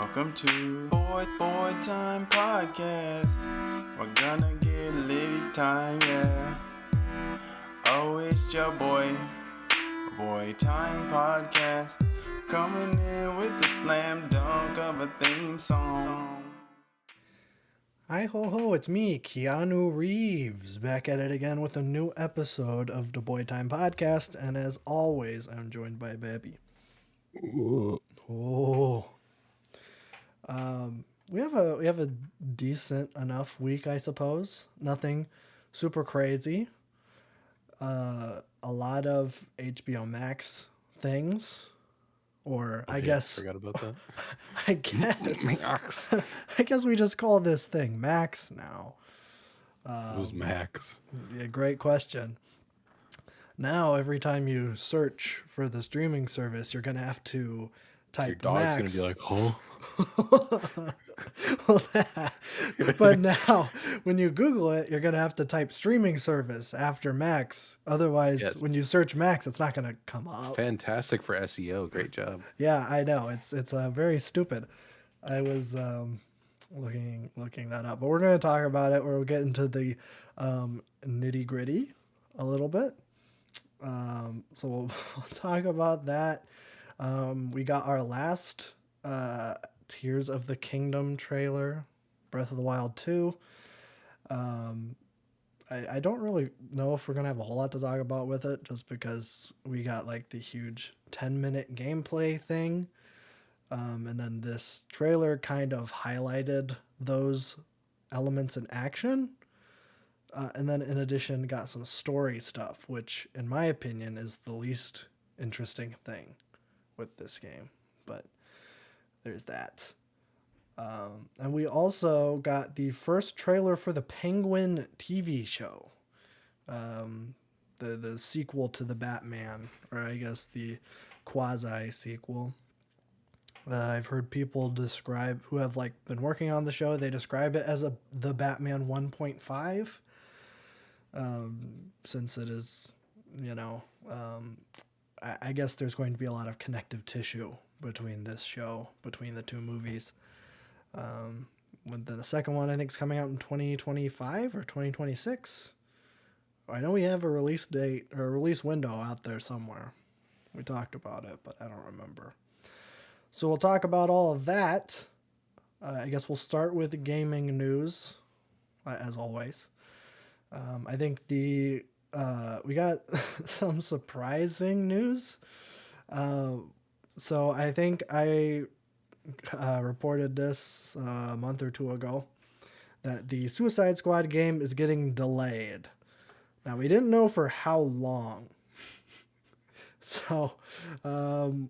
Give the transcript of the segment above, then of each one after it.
Welcome to Boy Time Podcast. We're gonna get litty time, yeah. Oh, it's your Boy Time Podcast. Coming in with the slam dunk of a theme song. Hi ho ho, it's me, Keanu Reeves, back at it again with a new episode of the Boy Time Podcast, and as always, I'm joined by Babby. Oh. We have a decent enough week, I suppose. Nothing super crazy. A lot of HBO Max things. Or I guess forgot about that. I guess Max. I guess we just call this thing Max now. Who's Max? Yeah, great question. Now, every time you search for the streaming service, you're gonna have to type Your dog's Max. gonna be like, But now, when you Google it, you're gonna have to type streaming service after Max. Otherwise, Yes. when you search Max, it's not gonna come up. fantastic for SEO. Great job. Yeah, I know. It's very stupid. I was looking that up, but we're gonna talk about it. We'll get into the nitty gritty a little bit. So we'll talk about that. We got our last Tears of the Kingdom trailer, Breath of the Wild 2. I don't really know if we're going to have a whole lot to talk about with it, just because we got like the huge 10-minute gameplay thing. And then this trailer kind of highlighted those elements in action. And then in addition, got some story stuff, which in my opinion is the least interesting thing with this game. But there's that. And we also got the first trailer for the Penguin TV show. The sequel to the Batman, or I guess the quasi sequel. I've heard people describe who have like been working on the show. They describe it as the Batman 1.5. Since it is, I guess there's going to be a lot of connective tissue between this show, between the two movies. When the second one, I think, is coming out in 2025 or 2026. I know we have a release date or a release window out there somewhere. We talked about it, but I don't remember. So we'll talk about all of that. I guess we'll start with gaming news, as always. I think we got some surprising news. So I think I reported this a month or two ago that the Suicide Squad game is getting delayed. Now, we didn't know for how long. So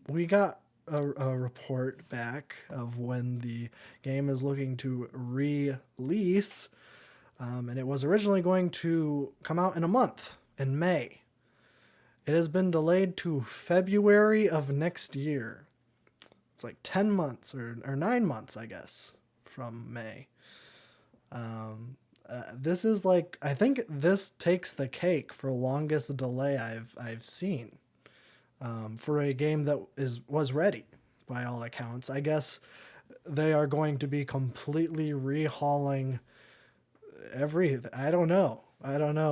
we got a report back of when the game is looking to release. And it was originally going to come out in a month, in May. It has been delayed to February of next year. It's like 10 months or 9 months, I guess, from May. This is like, I think this takes the cake for longest delay I've seen for a game that was ready by all accounts. I guess they are going to be completely rehauling everything. I don't know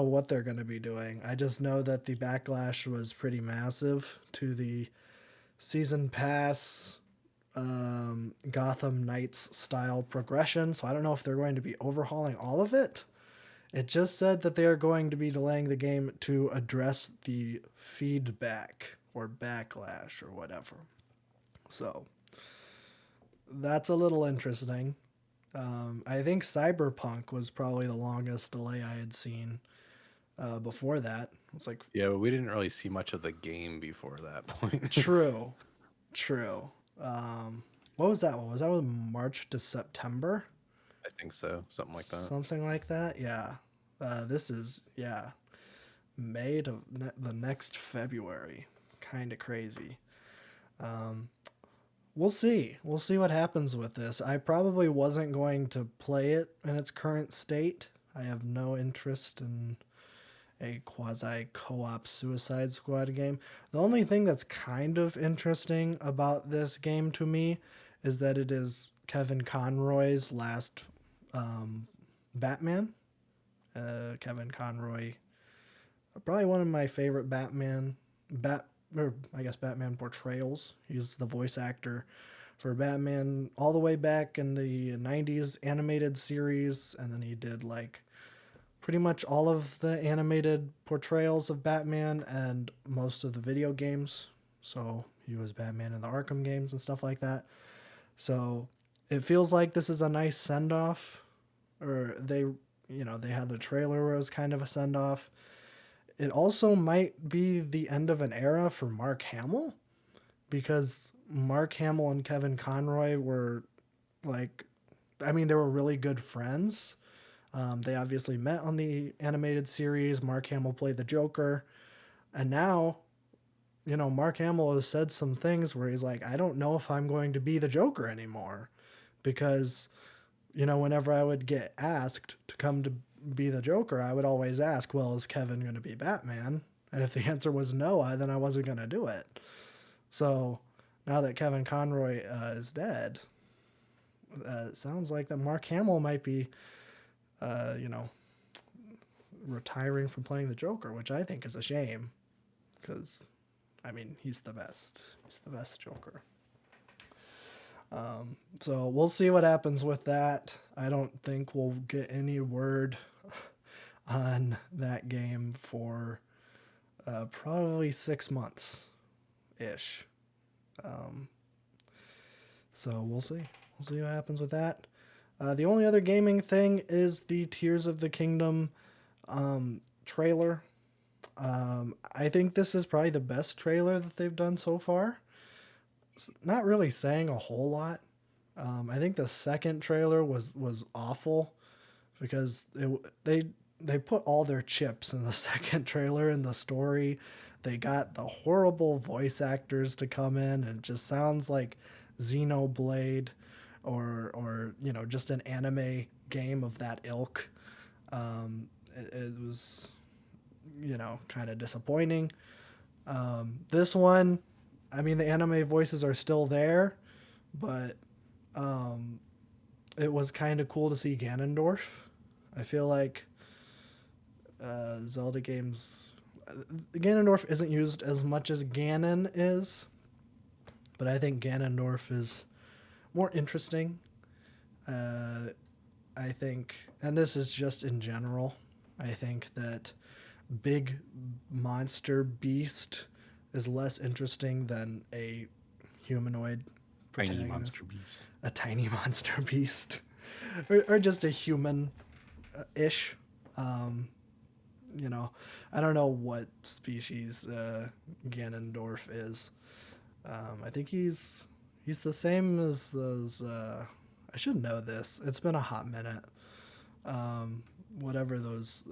what they're going to be doing. I just know that the backlash was pretty massive to the season pass Gotham Knights style progression. So I don't know if they're going to be overhauling all of it. It just said that they are going to be delaying the game to address the feedback or backlash or whatever. So that's a little interesting. I think Cyberpunk was probably the longest delay I had seen before that. It's like, Yeah, but we didn't really see much of the game before that point. true. What was that one? Was that one March to September? I think so. Something like that. Something like that? Yeah. This is, May to the next February. Kind of crazy. We'll see. We'll see what happens with this. I probably wasn't going to play it in its current state. I have no interest in a quasi co-op Suicide Squad game. The only thing that's kind of interesting about this game to me is that it is Kevin Conroy's last Batman. Kevin Conroy, probably one of my favorite Batman portrayals. He's the voice actor for Batman all the way back in the 90s animated series, and then he did like pretty much all of the animated portrayals of Batman and most of the video games. So he was Batman in the Arkham games and stuff like that. So it feels like this is a nice send off, or they had the trailer where it was kind of a send off. It also might be the end of an era for Mark Hamill, because Mark Hamill and Kevin Conroy were they were really good friends. They obviously met on the animated series. Mark Hamill played the Joker. And now, Mark Hamill has said some things where he's like, I don't know if I'm going to be the Joker anymore. Because, whenever I would get asked to come to be the Joker, I would always ask, well, is Kevin going to be Batman? And if the answer was no, then I wasn't going to do it. So now that Kevin Conroy is dead, it sounds like that Mark Hamill might be retiring from playing the Joker, which I think is a shame, because, he's the best. He's the best Joker. So we'll see what happens with that. I don't think we'll get any word on that game for probably 6 months-ish. So we'll see. We'll see what happens with that. The only other gaming thing is the Tears of the Kingdom trailer. I think this is probably the best trailer that they've done so far. It's not really saying a whole lot. I think the second trailer was awful, because they put all their chips in the second trailer in the story. They got the horrible voice actors to come in, and it just sounds like Xenoblade or just an anime game of that ilk. It was kind of disappointing. This one, the anime voices are still there, but it was kind of cool to see Ganondorf. I feel like Zelda games, Ganondorf isn't used as much as Ganon is, but I think Ganondorf is more interesting. I think, and this is just in general, I think that big monster beast is less interesting than a humanoid Tiny protagonist. monster beast. A tiny monster beast. or just a human-ish. I don't know what species Ganondorf is. I think he's the same as those... I should know this. It's been a hot minute. Whatever those...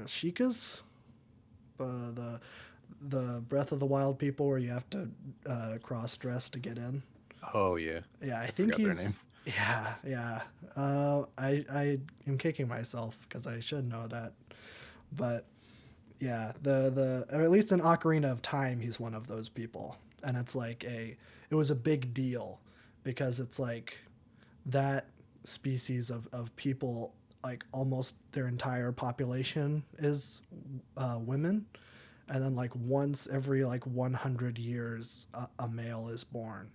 Sheikahs? The Breath of the Wild people where you have to cross-dress to get in. Oh, yeah. Yeah, I think Forgot he's... their name. Yeah. I am kicking myself because I should know that. But yeah, or at least in Ocarina of Time, he's one of those people. And it's like it was a big deal because it's like that species of people, like almost their entire population is women. And then like once every 100 years, a male is born.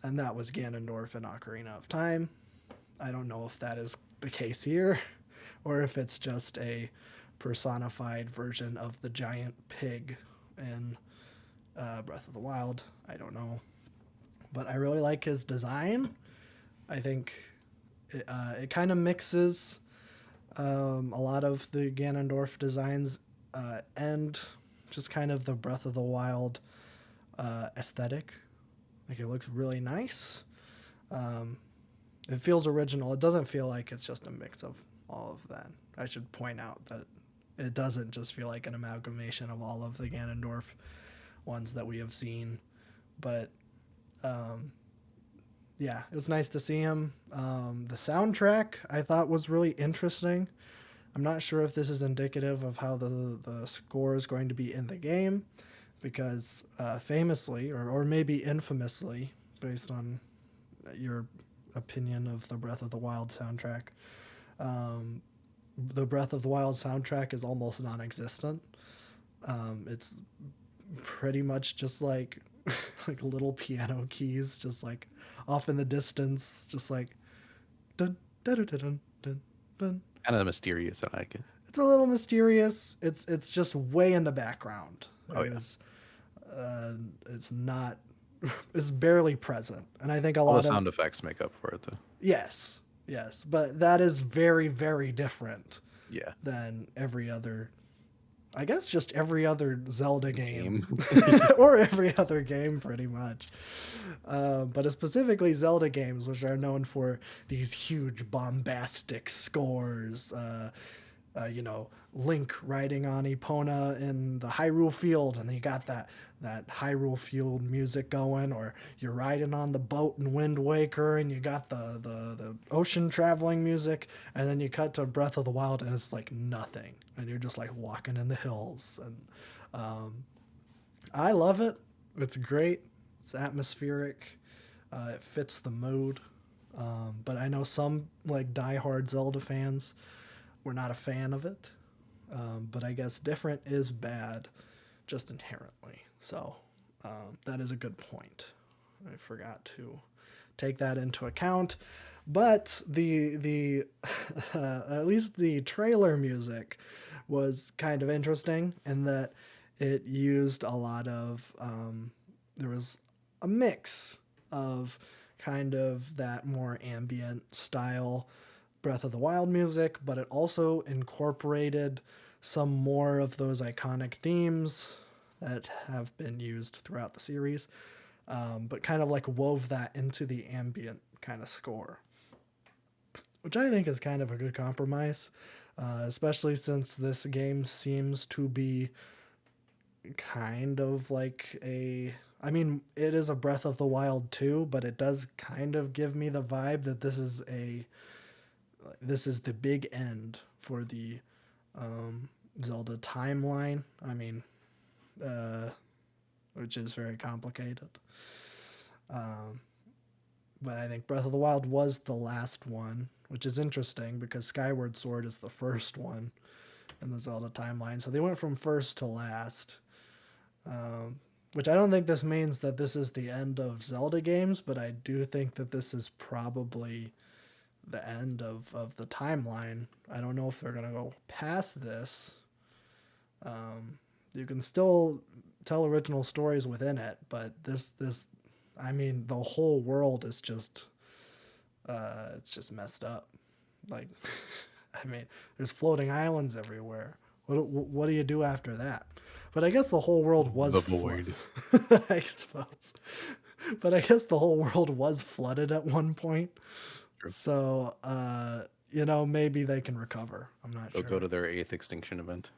And that was Ganondorf in Ocarina of Time. I don't know if that is the case here, or if it's just a personified version of the giant pig in Breath of the Wild. I don't know. But I really like his design. I think it kind of mixes a lot of the Ganondorf designs and just kind of the Breath of the Wild aesthetic. Like, it looks really nice. It feels original. It doesn't feel like it's just a mix of all of that. I should point out that it doesn't just feel like an amalgamation of all of the Ganondorf ones that we have seen. But, yeah, it was nice to see him. The soundtrack I thought was really interesting. I'm not sure if this is indicative of how the score is going to be in the game, because famously, or maybe infamously, based on your opinion of the Breath of the Wild soundtrack. The Breath of the Wild soundtrack is almost non-existent. It's pretty much just like like little piano keys, just like off in the distance, just like dun dun dun dun dun dun. Kind of mysterious, I like it. It's a little mysterious. It's just way in the background. Oh, yeah. It's not. It's barely present, and I think a All lot the of sound effects make up for it, though. yes, but that is very very different Yeah. than every other. I guess just every other Zelda game. Game. Or every other game, pretty much. But specifically Zelda games, which are known for these huge bombastic scores. Link riding on Epona in the Hyrule Field, and you got that Hyrule Field music going, or you're riding on the boat in Wind Waker, and you got the ocean traveling music, and then you cut to Breath of the Wild, and it's like nothing, and you're just like walking in the hills, and I love it. It's great. It's atmospheric. It fits the mood. But I know some like diehard Zelda fans were not a fan of it. But I guess different is bad just inherently. So that is a good point. I forgot to take that into account. But the at least the trailer music was kind of interesting in that it used a lot of there was a mix of kind of that more ambient style Breath of the Wild music, but it also incorporated some more of those iconic themes that have been used throughout the series, but kind of like wove that into the ambient kind of score, which I think is kind of a good compromise, especially since this game seems to be kind of like I mean, it is a Breath of the Wild 2, but it does kind of give me the vibe that this is the big end for the Zelda timeline. I mean, which is very complicated. But I think Breath of the Wild was the last one, which is interesting because Skyward Sword is the first one in the Zelda timeline. So they went from first to last. Which I don't think this means that this is the end of Zelda games, but I do think that this is probably the end of the timeline. I don't know if they're going to go past this. You can still tell original stories within it, but I mean, the whole world is just, it's just messed up. Like, I mean, there's floating islands everywhere. What do you do after that? But I guess the whole world was The void. I suppose. But I guess the whole world was flooded at one point. True. So, maybe they can recover. I'm not They'll sure. go to their 8th extinction event.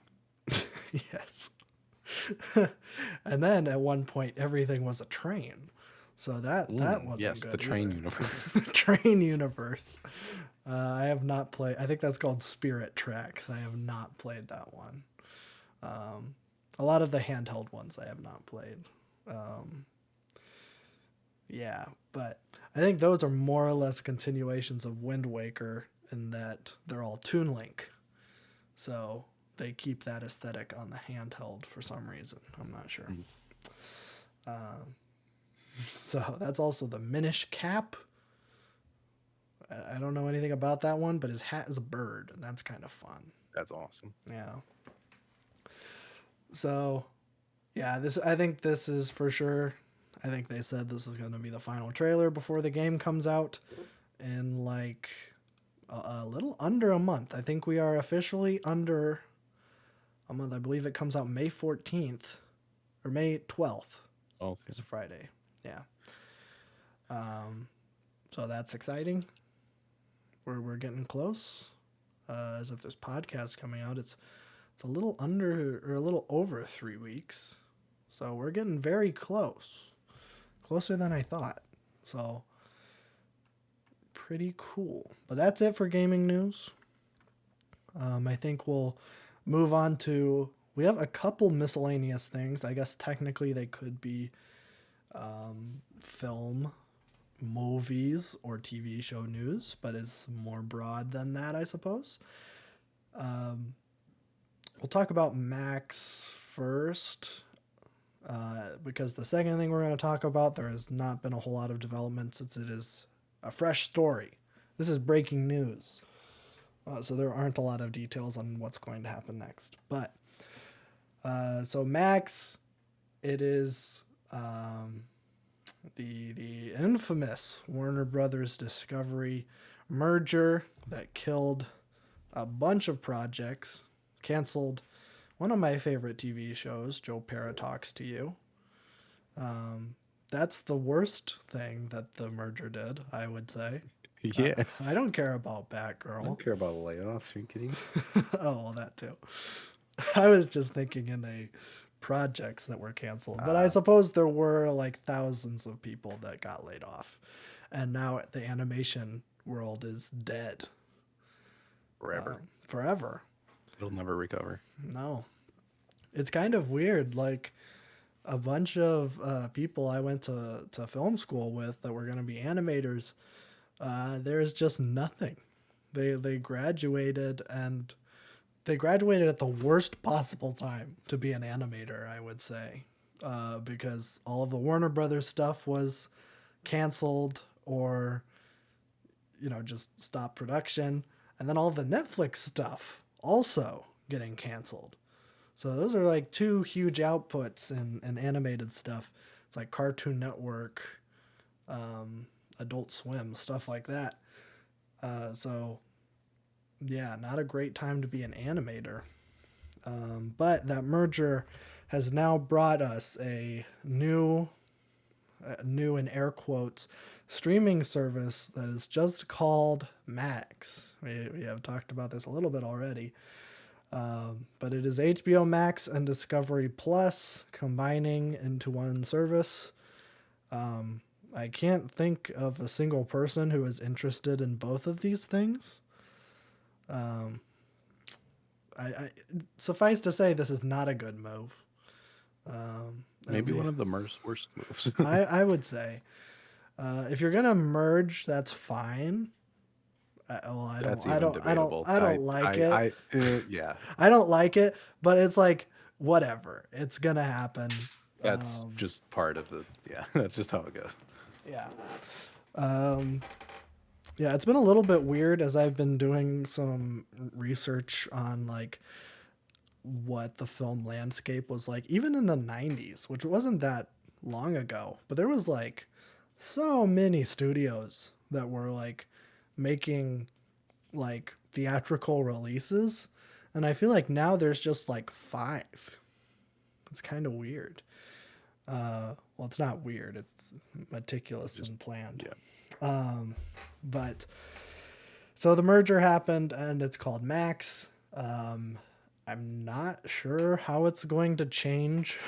Yes. And then at one point, everything was a train. So that wasn't yes, good the train either. universe. The train universe. I have not played. I think that's called Spirit Tracks. I have not played that one. A lot of the handheld ones I have not played. Yeah, but I think those are more or less continuations of Wind Waker in that they're all Toon Link. So they keep that aesthetic on the handheld for some reason. I'm not sure. So that's also the Minish Cap. I don't know anything about that one, but his hat is a bird, and that's kind of fun. That's awesome. Yeah. So, yeah, I think this is for sure. I think they said this is going to be the final trailer before the game comes out in like a little under a month. I think we are officially under a month. I believe it comes out May 14th or May 12th. Oh, It's a Friday. Yeah. So that's exciting. We're getting close. As if this podcast coming out, it's a little under or a little over 3 weeks. So we're getting very close. Closer than I thought. So pretty cool. But that's it for gaming news. I think we'll move on to, we have a couple miscellaneous things. I guess technically they could be film movies or TV show news, but is more broad than that, I suppose. We'll talk about Max first, because the second thing we're going to talk about, there has not been a whole lot of development since it is a fresh story. This is breaking news. So there aren't a lot of details on what's going to happen next. But so Max, it is the infamous Warner Brothers Discovery merger that killed a bunch of projects, canceled one of my favorite TV shows, Joe Pera Talks to You. That's the worst thing that the merger did, I would say. Yeah. I don't care about I Batgirl. don't care about layoffs. Are you kidding? Oh, well, that too. I was just thinking in a projects that were canceled, but I suppose there were like thousands of people that got laid off, and now the animation world is dead Forever. forever. It'll never recover. No, it's kind of weird. Like a bunch of people I went to film school with that were going to be animators, there's just nothing. They graduated, and they graduated at the worst possible time to be an animator, I would say, because all of the Warner Brothers stuff was canceled or, just stopped production. And then all the Netflix stuff also getting canceled. So those are like two huge outputs in animated stuff. It's like Cartoon Network, Adult Swim, stuff like that. So yeah, not a great time to be an animator. But that merger has now brought us a new in air quotes, streaming service that is just called Max. We have talked about this a little bit already. But it is HBO Max and Discovery Plus combining into one service. I can't think of a single person who is interested in both of these things. I suffice to say, this is not a good move. Maybe one of the worst moves. I would say, if you're gonna merge, that's fine. I That's don't even debatable. like it. Yeah, I don't like it, but it's like whatever. It's gonna happen. that's just part of the. Yeah, that's just how it goes. Yeah. Yeah, it's been a little bit weird as I've been doing some research on like what the film landscape was like, even in the 90s, which wasn't that long ago. But there was like so many studios that were like making like theatrical releases. And I feel like now there's just like 5. It's kind of weird. Well, it's not weird. It's meticulous and planned. Yeah. But so the merger happened and it's called Max. I'm not sure how it's going to change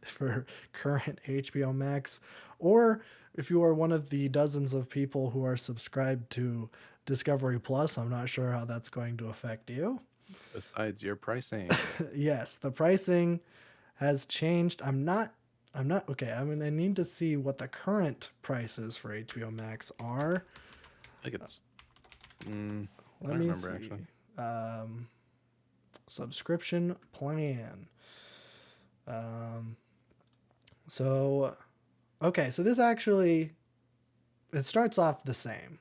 for current HBO Max, or if you are one of the dozens of people who are subscribed to Discovery Plus, I'm not sure how that's going to affect you. Besides your pricing. Yes, the pricing has changed. I'm not okay. I mean, I need to see what the current prices for HBO Max are. I think it's. Let I me remember see. actually. Subscription plan. So, okay, so this actually, it starts off the same.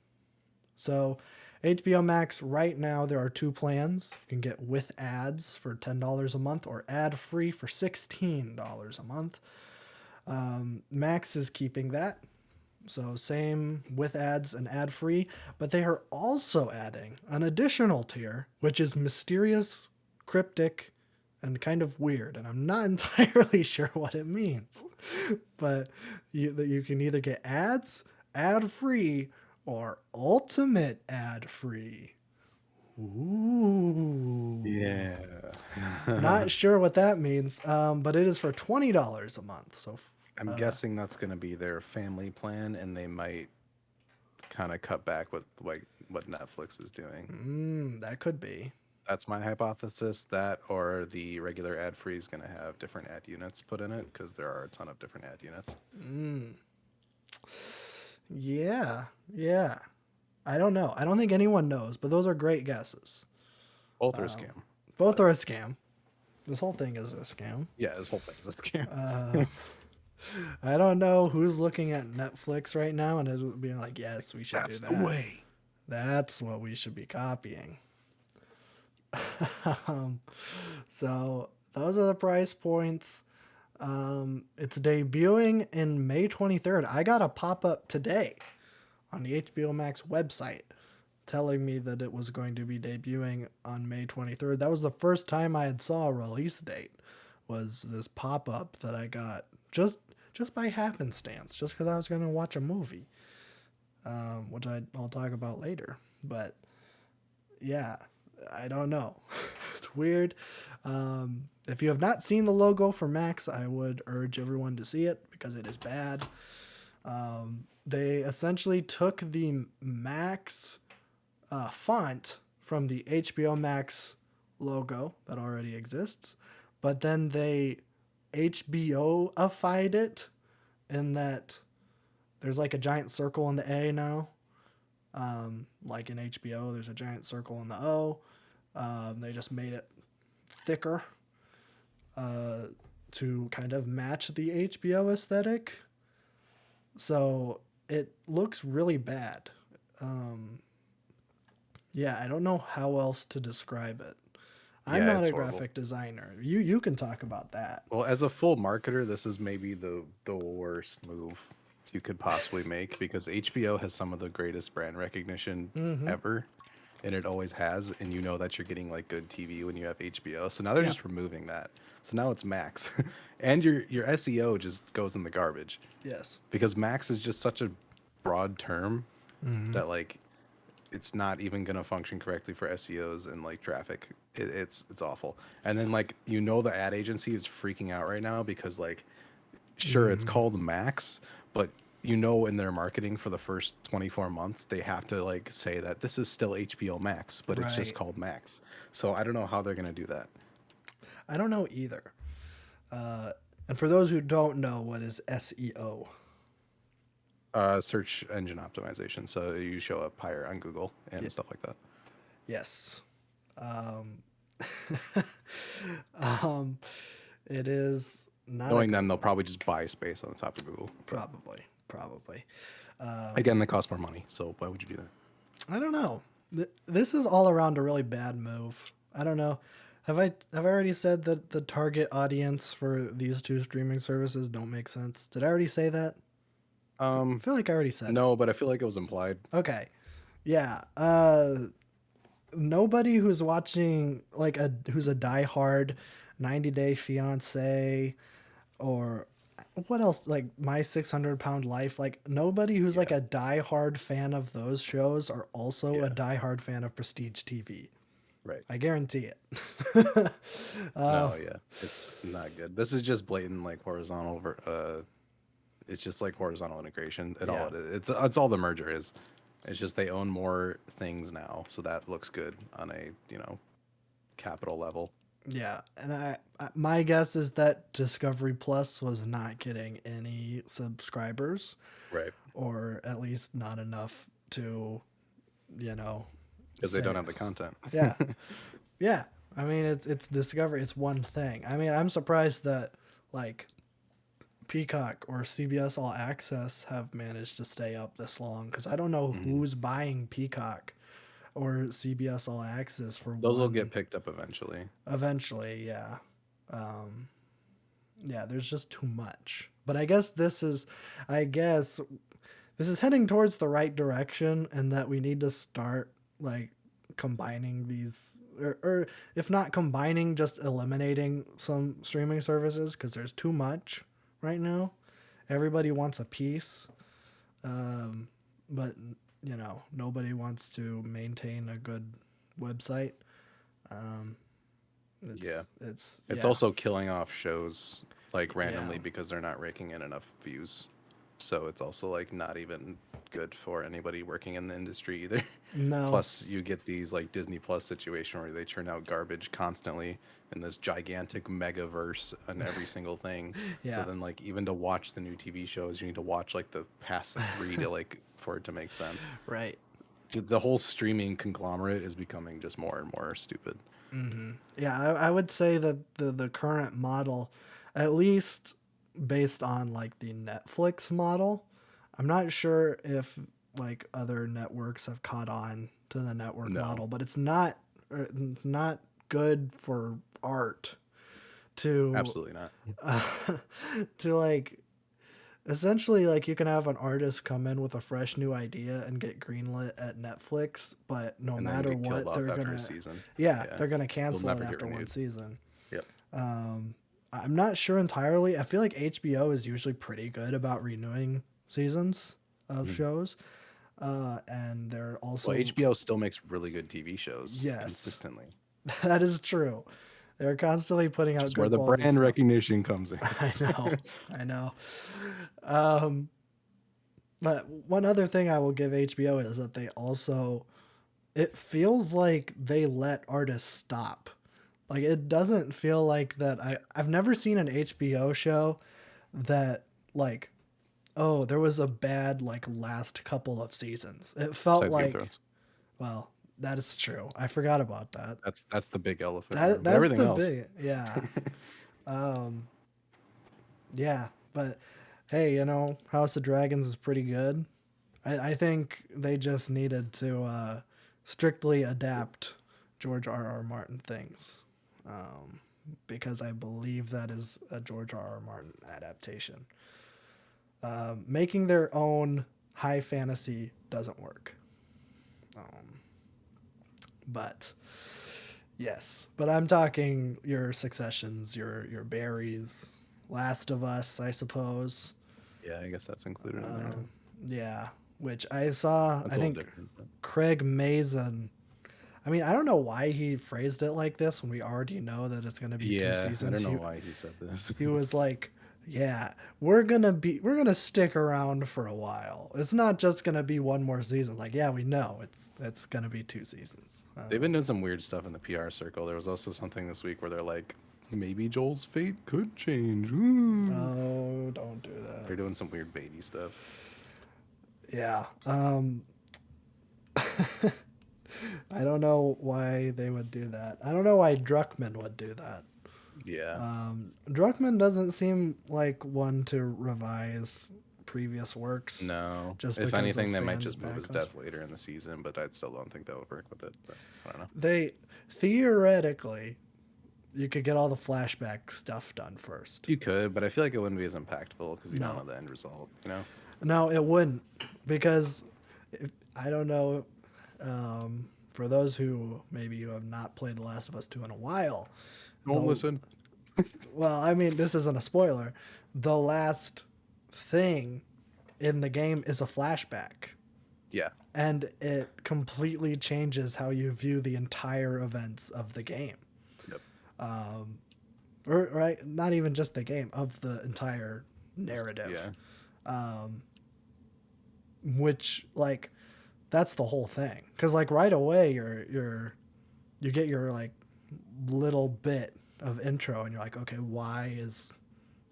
So HBO Max right now, there are 2 plans. You can get with ads for $10 a month or ad free for $16 a month. Max is keeping that. So same with ads and ad free, but they are also adding an additional tier, which is mysterious, cryptic, and kind of weird. And I'm not entirely sure what it means, but you can either get ads, ad free, or ultimate ad free. Ooh. Yeah. Not sure what that means, but it is for $20 a month. So I'm guessing that's going to be their family plan, and they might kind of cut back with like what Netflix is doing. that could be. That's my hypothesis. That or the regular ad free is going to have different ad units put in it because there are a ton of different ad units. Yeah, yeah. I don't know. I don't think anyone knows, but those are great guesses. Both are a scam. Both are a scam. This whole thing is a scam. Yeah, this whole thing is a scam. I don't know who's looking at Netflix right now and is being like, yes, we should That's do the that. way. That's what we should be copying. So those are the price points. It's debuting in May 23rd. I got a pop-up today on the HBO Max website telling me that it was going to be debuting on May 23rd. That was the first time I had saw a release date, was this pop-up that I got just by happenstance, just because I was going to watch a movie, which I'll talk about later. But yeah, I don't know. It's weird. If you have not seen the logo for Max, I would urge everyone to see it because it is bad. They essentially took the Max font from the HBO Max logo that already exists, but then they HBO-ified it in that there's like a giant circle in the A now. Like in HBO, there's a giant circle in the O. They just made it thicker to kind of match the HBO aesthetic. So it looks really bad. Yeah, I don't know how else to describe it. I'm Yeah, not it's a horrible. graphic designer. You can talk about that. Well, as a full marketer, this is maybe the worst move you could possibly make because HBO has some of the greatest brand recognition ever, and it always has. And you know that you're getting like good TV when you have HBO. So now they're Yeah. just removing that. So now it's Max, and your SEO just goes in the garbage Yes. because Max is just such a broad term that like it's not even gonna function correctly for SEOs and like traffic. It's awful. And then like the ad agency is freaking out right now because like sure it's called Max, but in their marketing for the first 24 months they have to like say that this is still HBO Max, but it's just Right. called Max. So I don't know how they're gonna do that. I don't know either. And for those who don't know, what is SEO? Search engine optimization. So you show up higher on Google and stuff like that. Yes. Um, it is not a Knowing good them, they'll one. probably just buy space on the top of Google. But Probably. again, they cost more money. So why would you do that? I don't know. This is all around a really bad move. I don't know. Have I already said that the target audience for these two streaming services don't make sense? Did I already say that? I feel like I already said No, but I feel like it was implied. it. Okay. Yeah. Nobody who's watching who's a diehard 90 Day Fiance or what else, like My 600 Pound Life, like nobody who's like a diehard fan of those shows are also a diehard fan of Prestige TV. Right. I guarantee it. No, yeah. It's not good. This is just blatant like horizontal it's just like horizontal integration at all Yeah. it is. It's all the merger is. It's just they own more things now, so that looks good on a, capital level. Yeah, and my guess is that Discovery Plus was not getting any subscribers, Right. or at least not enough to, you know, Because they don't say- have the content. Yeah, yeah. I mean, it's Discovery. It's one thing. I mean, I'm surprised that like Peacock or CBS All Access have managed to stay up this long because I don't know who's buying Peacock or CBS All Access for Those will one. get picked up eventually. Eventually, yeah. Yeah, there's just too much. But I guess this is heading towards the right direction, and that we need to start like combining these, or if not combining, just eliminating some streaming services because there's too much right now. Everybody wants a piece, but nobody wants to maintain a good website. It's It's also killing off shows like randomly because they're not raking in enough views. So it's also like not even good for anybody working in the industry either. No. Plus, you get these like Disney Plus situation where they churn out garbage constantly in this gigantic megaverse on every single thing. So Yeah. then, like, even to watch the new TV shows, you need to watch like the past three to like for it to make sense. Right. So the whole streaming conglomerate is becoming just more and more stupid. Yeah, I would say that the current model, at least based on like the Netflix model, I'm not sure if like other networks have caught on to the network No, model, but it's not good for art to absolutely not. to like essentially like you can have an artist come in with a fresh new idea and get greenlit at Netflix, but no And then matter get killed what, off they're after a gonna season. yeah, Yeah, they're gonna they'll cancel it never get after one renewed. season. Yep. I'm not sure entirely. I feel like HBO is usually pretty good about renewing seasons of shows. And they're also, Well, HBO still makes really good TV shows yes, consistently, that is true. They're constantly putting which out is where good the quality brand stuff. recognition comes in. I know. I know. Um, but one other thing I will give HBO is that they also, it feels like they let artists stop. Like it doesn't feel like that. I've never seen an HBO show that like, oh, there was a bad like last couple of seasons. It felt Besides Game of like, Thrones, well, that is true. I forgot about that. that's the big elephant in the room. But That's everything the else, big, yeah. Yeah, but hey, House of Dragons is pretty good. I think they just needed to strictly adapt George R. R. Martin things, because I believe that is a George R. R. Martin adaptation. Making their own high fantasy doesn't work. But yes, but I'm talking your Successions, your Barrys, Last of Us, I suppose. yeah, I guess that's included in there. Yeah, which I saw. That's I a little think different. But Craig Mazin. I mean, I don't know why he phrased it like this when we already know that it's going to be two yeah, I seasons. don't know why he said this. He was like, "Yeah, we're gonna stick around for a while. It's not just gonna be one more season. Like, yeah, we know it's gonna be two seasons." They've been doing some weird stuff in the PR circle. There was also something this week where they're like, maybe Joel's fate could change. Ooh. Oh, don't do that. They're doing some weird baity stuff. Yeah. I don't know why they would do that. I don't know why Druckmann would do that. Yeah. Druckmann doesn't seem like one to revise previous works. No. Just If because anything, of they might fan just move his backlash. death later in the season, but I still don't think that would work with it. But I don't know. They theoretically, you could get all the flashback stuff done first. You could, but I feel like it wouldn't be as impactful because you No. don't know the end result, you know? No, it wouldn't, because I don't know. For those who maybe you have not played The Last of Us 2 in a while, Don't listen. well, I mean, this isn't a spoiler. The last thing in the game is a flashback, Yeah. and it completely changes how you view the entire events of the game. Yep. Or, right? Not even just the game, of the entire narrative. Yeah. Which, like, that's the whole thing. Because, like, right away, you get your, like, little bit of intro, and you're like, okay, why is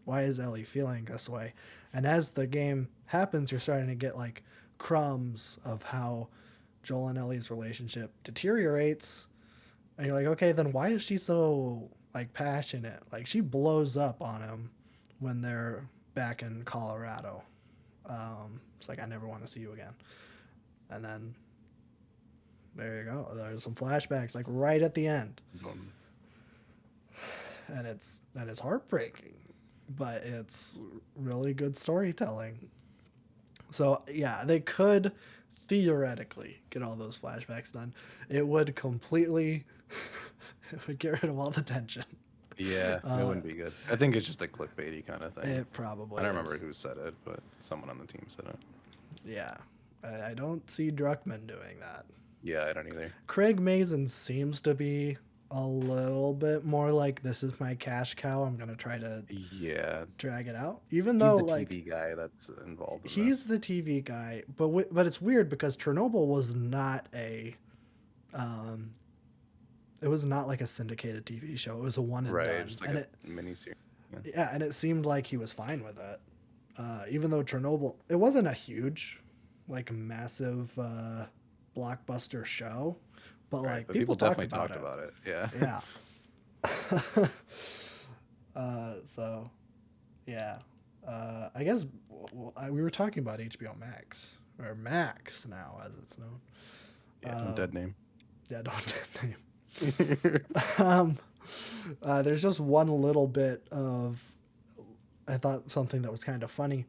Ellie feeling this way? And as the game happens, you're starting to get like crumbs of how Joel and Ellie's relationship deteriorates, and you're like, okay, then why is she so like passionate? Like she blows up on him when they're back in Colorado. It's like, I never want to see you again. And then there you go. There's some flashbacks like right at the end. And it's heartbreaking, but it's really good storytelling. So yeah, they could theoretically get all those flashbacks done. It would completely it would get rid of all the tension. Yeah, it wouldn't be good. I think it's just a clickbaity kind of thing. It probably I don't is. remember who said it, but someone on the team said it. Yeah. I don't see Druckmann doing that. Yeah, I don't either. Craig Mazin seems to be a little bit more like this is my cash cow. I'm gonna try to Yeah, drag it out, even he's though the like TV guy that's involved in he's this. the TV guy. But it's weird because Chernobyl was not a it was not like a syndicated TV show. It was a one and Right, done, just like and a it mini series. Yeah. yeah, and it seemed like he was fine with it. Even though Chernobyl, it wasn't a huge, like massive blockbuster show, but Right, like but people people talked definitely about talked it. about it. Yeah. Yeah. So, yeah. I guess we were talking about HBO Max or Max now, as it's known. Yeah, don't dead name. Yeah, don't name. There's just one little bit of I thought something that was kind of funny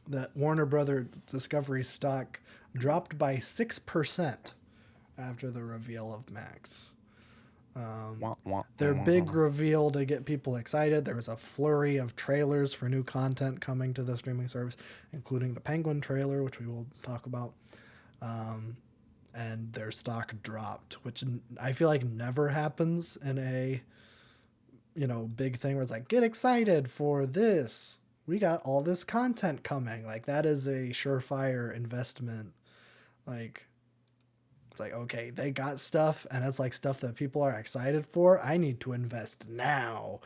that Warner Brother Discovery stock dropped by 6% after the reveal of Max. Wah, wah, Their wah, big wah. reveal to get people excited. There was a flurry of trailers for new content coming to the streaming service, including the Penguin trailer, which we will talk about. And their stock dropped, which I feel like never happens in a big thing where it's like, get excited for this. We got all this content coming. Like that is a surefire investment. Like it's like, okay, they got stuff and it's like stuff that people are excited for. I need to invest now.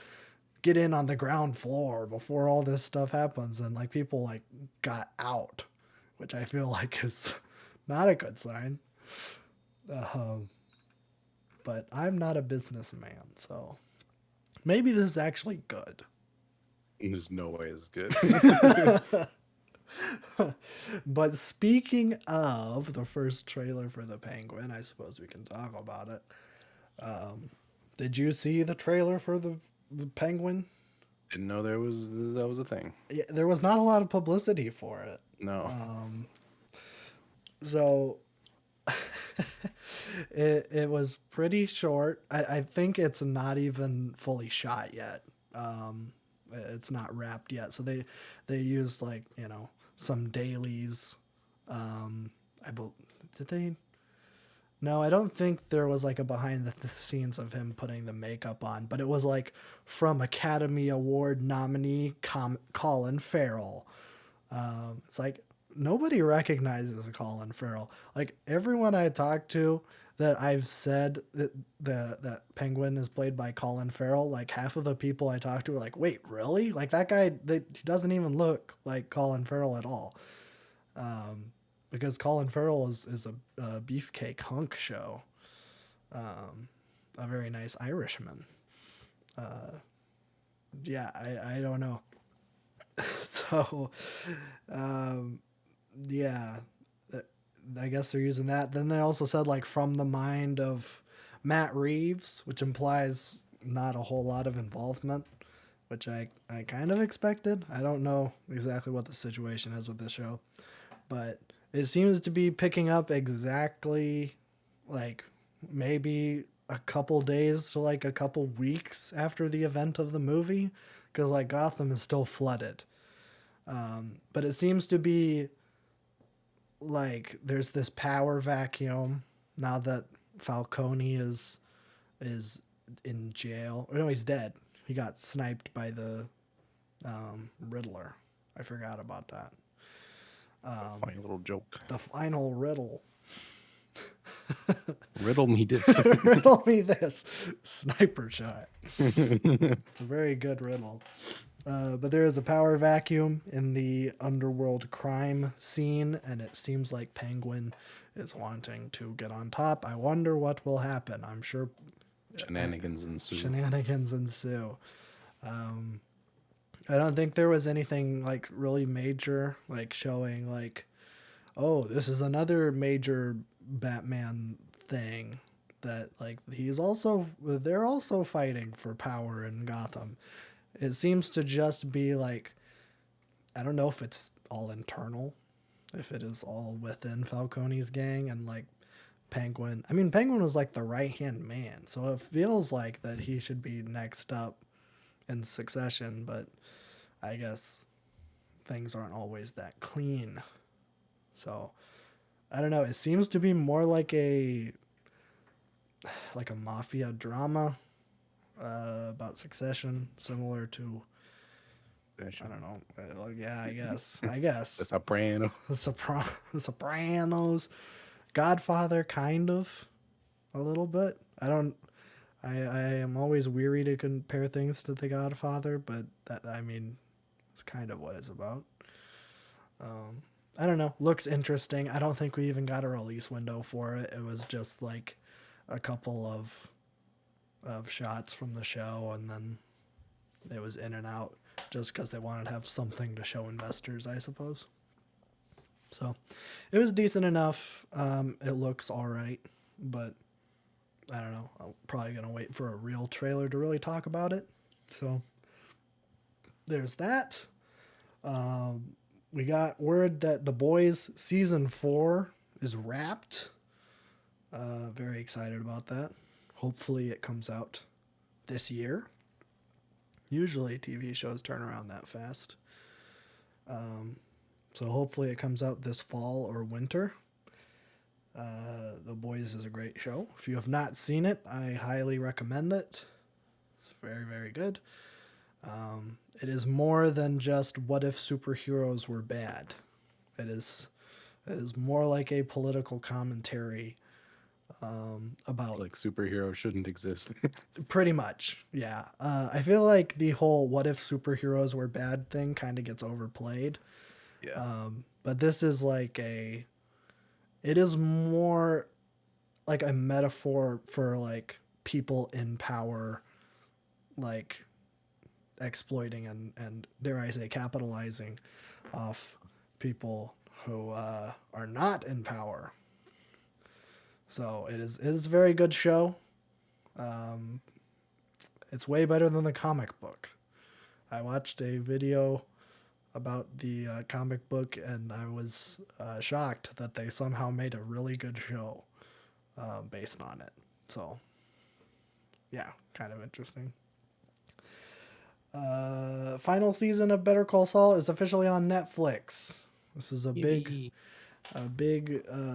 Get in on the ground floor before all this stuff happens. And like people like got out, which I feel like is not a good sign. But I'm not a businessman, so maybe this is actually good. There's no way it's good. But speaking of the first trailer for the Penguin, I suppose we can talk about it. Did you see the trailer for the Penguin? Didn't know that was a thing. Yeah, there was not a lot of publicity for it. No. So it was pretty short. I think it's not even fully shot yet. It's not wrapped yet. So they used like, some dailies. Did they? No, I don't think there was like a behind the scenes of him putting the makeup on, but it was like from Academy Award nominee Colin Farrell. It's like nobody recognizes Colin Farrell. Like everyone I talked to that I've said that Penguin is played by Colin Farrell, like half of the people I talked to were like, wait, really? Like that guy, he doesn't even look like Colin Farrell at all. Because Colin Farrell is a beefcake hunk show. A very nice Irishman. Yeah, I don't know. So, yeah, I guess they're using that. Then they also said like from the mind of Matt Reeves, which implies not a whole lot of involvement, which I kind of expected. I don't know exactly what the situation is with this show, but it seems to be picking up exactly like maybe a couple days to like a couple weeks after the event of the movie, because like Gotham is still flooded. But it seems to be like there's this power vacuum now that Falcone is in jail. Or no, he's dead. He got sniped by the Riddler. I forgot about that. Funny little joke. The final riddle. Riddle me this. Riddle me this. Sniper shot. It's a very good riddle. But there is a power vacuum in the underworld crime scene, and it seems like Penguin is wanting to get on top. I wonder what will happen. I'm sure Shenanigans ensue. Shenanigans ensue. I don't think there was anything like really major, like showing like, oh, this is another major Batman thing that like they're also fighting for power in Gotham. It seems to just be like, I don't know if it's all internal, if it is all within Falcone's gang and like Penguin. I mean, Penguin was like the right-hand man, so it feels like that he should be next up in succession, but I guess things aren't always that clean. So, I don't know. It seems to be more like a like a mafia drama about succession, similar to, I don't know. Yeah, I guess. The Soprano. The Sopranos, Godfather, kind of, a little bit. I am always weary to compare things to The Godfather, but I mean, it's kind of what it's about. I don't know. Looks interesting. I don't think we even got a release window for it. It was just like a couple of shots from the show, and then it was in and out just because they wanted to have something to show investors, I suppose. So it was decent enough. It looks all right, but I don't know. I'm probably going to wait for a real trailer to really talk about it. So there's that. We got word that The Boys season 4 is wrapped. Very excited about that. Hopefully it comes out this year. Usually TV shows turn around that fast. So hopefully it comes out this fall or winter. The Boys is a great show. If you have not seen it, I highly recommend it. It's very, very good. It is more than just what if superheroes were bad. It is more like a political commentary about, Like superheroes shouldn't exist. pretty much, yeah. I feel like the whole what if superheroes were bad thing kind of gets overplayed. Yeah. But this is it is more like a metaphor for like people in power, like exploiting and dare I say capitalizing off people who are not in power. So it is a very good show. It's way better than the comic book. I watched a video about the comic book, and I was shocked that they somehow made a really good show based on it. So, yeah, kind of interesting. Final season of Better Call Saul is officially on Netflix. This is a big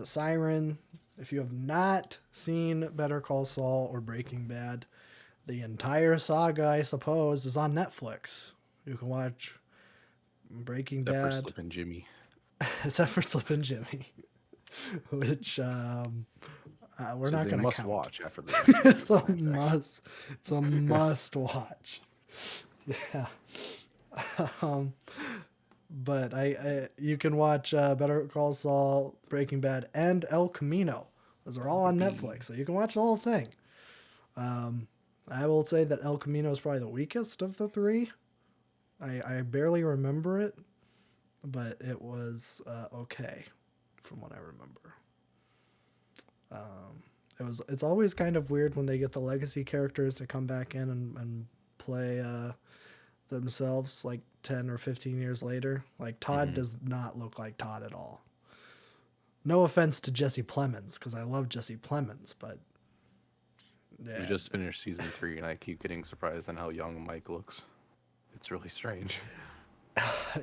siren. If you have not seen Better Call Saul or Breaking Bad, the entire saga, I suppose, is on Netflix. You can watch Breaking Except for Bad, Slippin' Jimmy. except for Slippin' Jimmy, which we're not going to must count. watch after the It's a must watch. Yeah. But I you can watch Better Call Saul, Breaking Bad, and El Camino. Those are all on Netflix, so you can watch the whole thing. I will say that El Camino is probably the weakest of the three. I barely remember it, but it was okay from what I remember. It's always kind of weird when they get the legacy characters to come back in and play themselves like 10 or 15 years later. Like Todd does not look like Todd at all. No offense to Jesse Plemons, because I love Jesse Plemons, but yeah. We just finished season 3, and I keep getting surprised on how young Mike looks. It's really strange.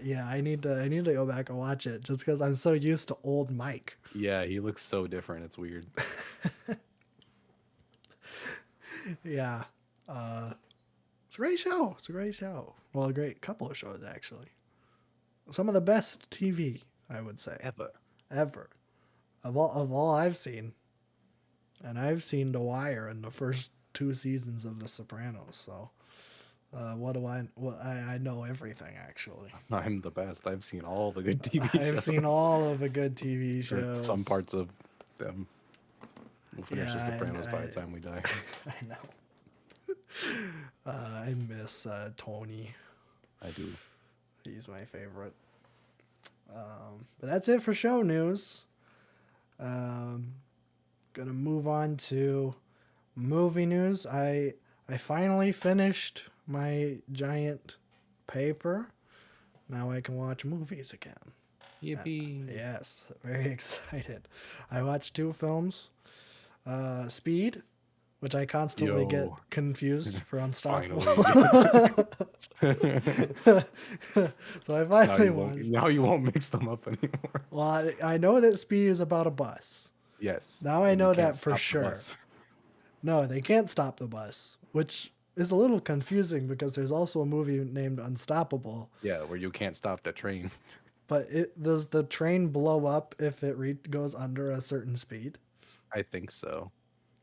Yeah, I need to go back and watch it just because I'm so used to old Mike. Yeah, he looks so different. It's weird. Yeah. It's a great show. It's a great show. Well, a great couple of shows, actually. Some of the best TV, I would say. Ever. Of all I've seen. And I've seen The Wire and the first 2 seasons of The Sopranos, so I know everything, actually. I'm the best. I've seen all the good TV shows. I've seen all of the good TV Or shows. some parts of them. We'll finish The Yeah, Sopranos by the time we die. I know. I miss Tony. I do. He's my favorite. But that's it for show news. Gonna move on to movie news. I finally finished my giant paper. Now I can watch movies again. Yippee. Yes, very excited. I watched 2 films. Speed, which I constantly get confused for Unstoppable. So I finally watched. Now you won't mix them up anymore. Well, I know that Speed is about a bus. Yes. Now I and you know can't that for stop the sure. bus. No, they can't stop the bus, which is a little confusing because there's also a movie named Unstoppable. Yeah, where you can't stop the train. But does the train blow up if it goes under a certain speed? I think so,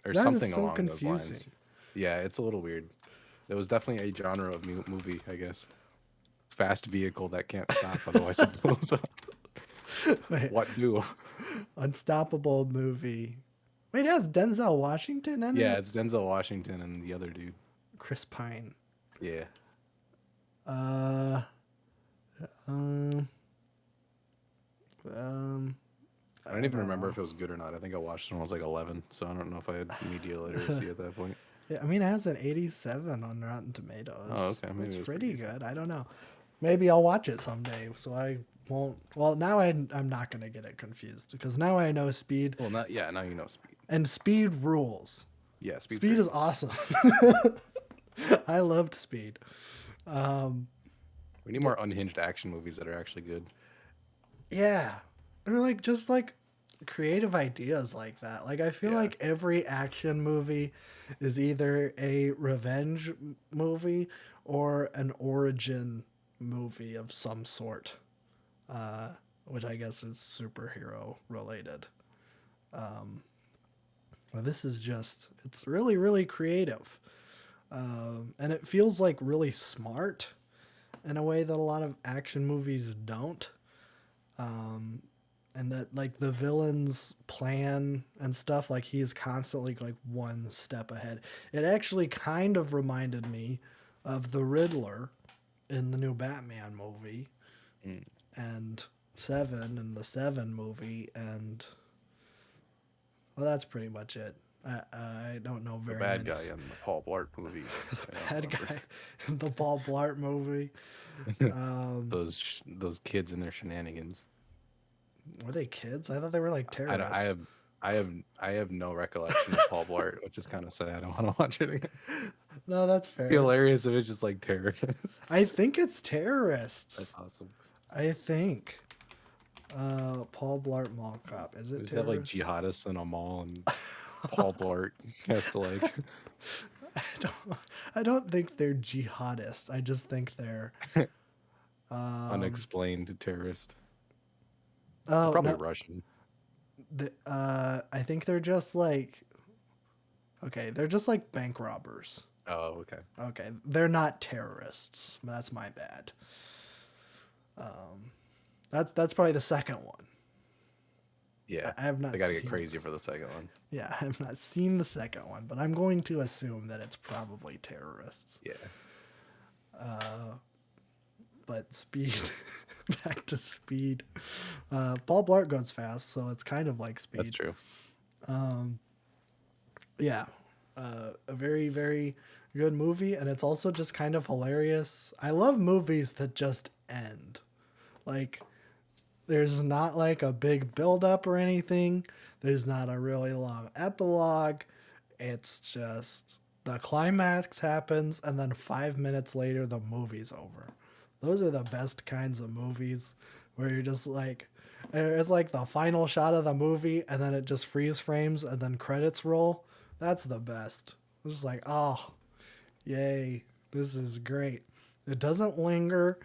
or That is something so along those confusing. lines. Yeah, it's a little weird. It was definitely a genre of movie, I guess. Fast vehicle that can't stop, otherwise it blows up. Wait, What do? Unstoppable movie. Wait, it has Denzel Washington in Yeah, it? it's Denzel Washington and the other dude. Chris Pine. Yeah. Uh, um, I don't even remember if it was good or not. I think I watched it when I was like 11, so I don't know if I had media literacy at that point. yeah, I mean, it has an 87 on Rotten Tomatoes. Oh, okay. Maybe It's it was pretty pretty good. I don't know. Maybe I'll watch it someday, so I won't. Well, now I'm not gonna get it confused because now I know Speed, Well, not yeah. Now you know Speed. and Speed rules. Yeah, Speed's Speed great. is awesome. I loved Speed. We need more unhinged action movies that are actually good. Yeah, or like just like creative ideas like that. Like I feel Yeah. like every action movie is either a revenge movie or an origin movie of some sort, which I guess is superhero related. Well, this is just, it's really, really creative. And it feels like really smart in a way that a lot of action movies don't. And that like the villain's plan and stuff, like he's constantly like one step ahead. It actually kind of reminded me of the Riddler in the new Batman movie and Seven in the Seven movie, and well, that's pretty much it. I don't know very Bad many. guy in the Paul Blart movie. Bad guy in the Paul Blart movie. Those kids and their shenanigans. Were they kids? I thought they were like terrorists. I have no recollection of Paul Blart, which is kind of sad. I want to watch it again. No, that's It'd fair. be hilarious if it's just like terrorists. I think it's terrorists. That's awesome. I think. Paul Blart Mall Cop. Is We it just have like terrorists? jihadists in a mall, and Paul Blart has to like. I don't think they're jihadists. I just think they're. Unexplained terrorist. Oh, Probably no, Russian. I think they're just like. Okay, they're just like bank robbers. Oh, okay. Okay, they're not terrorists. That's my bad. That's probably the second one. Yeah. I have not They gotta get seen- crazy for the second one. Yeah, I've not seen the second one, but I'm going to assume that it's probably terrorists. Yeah. But Speed, back to Speed. Paul Blart goes fast, so it's kind of like Speed. That's true. Yeah, a very, very good movie, and it's also just kind of hilarious. I love movies that just end. Like, there's not like a big build-up or anything. There's not a really long epilogue. It's just the climax happens, and then 5 minutes later, the movie's over. Those are the best kinds of movies where you're just like, it's like the final shot of the movie, and then it just freeze frames, and then credits roll. That's the best. It's just like, oh, yay, this is great. It doesn't linger.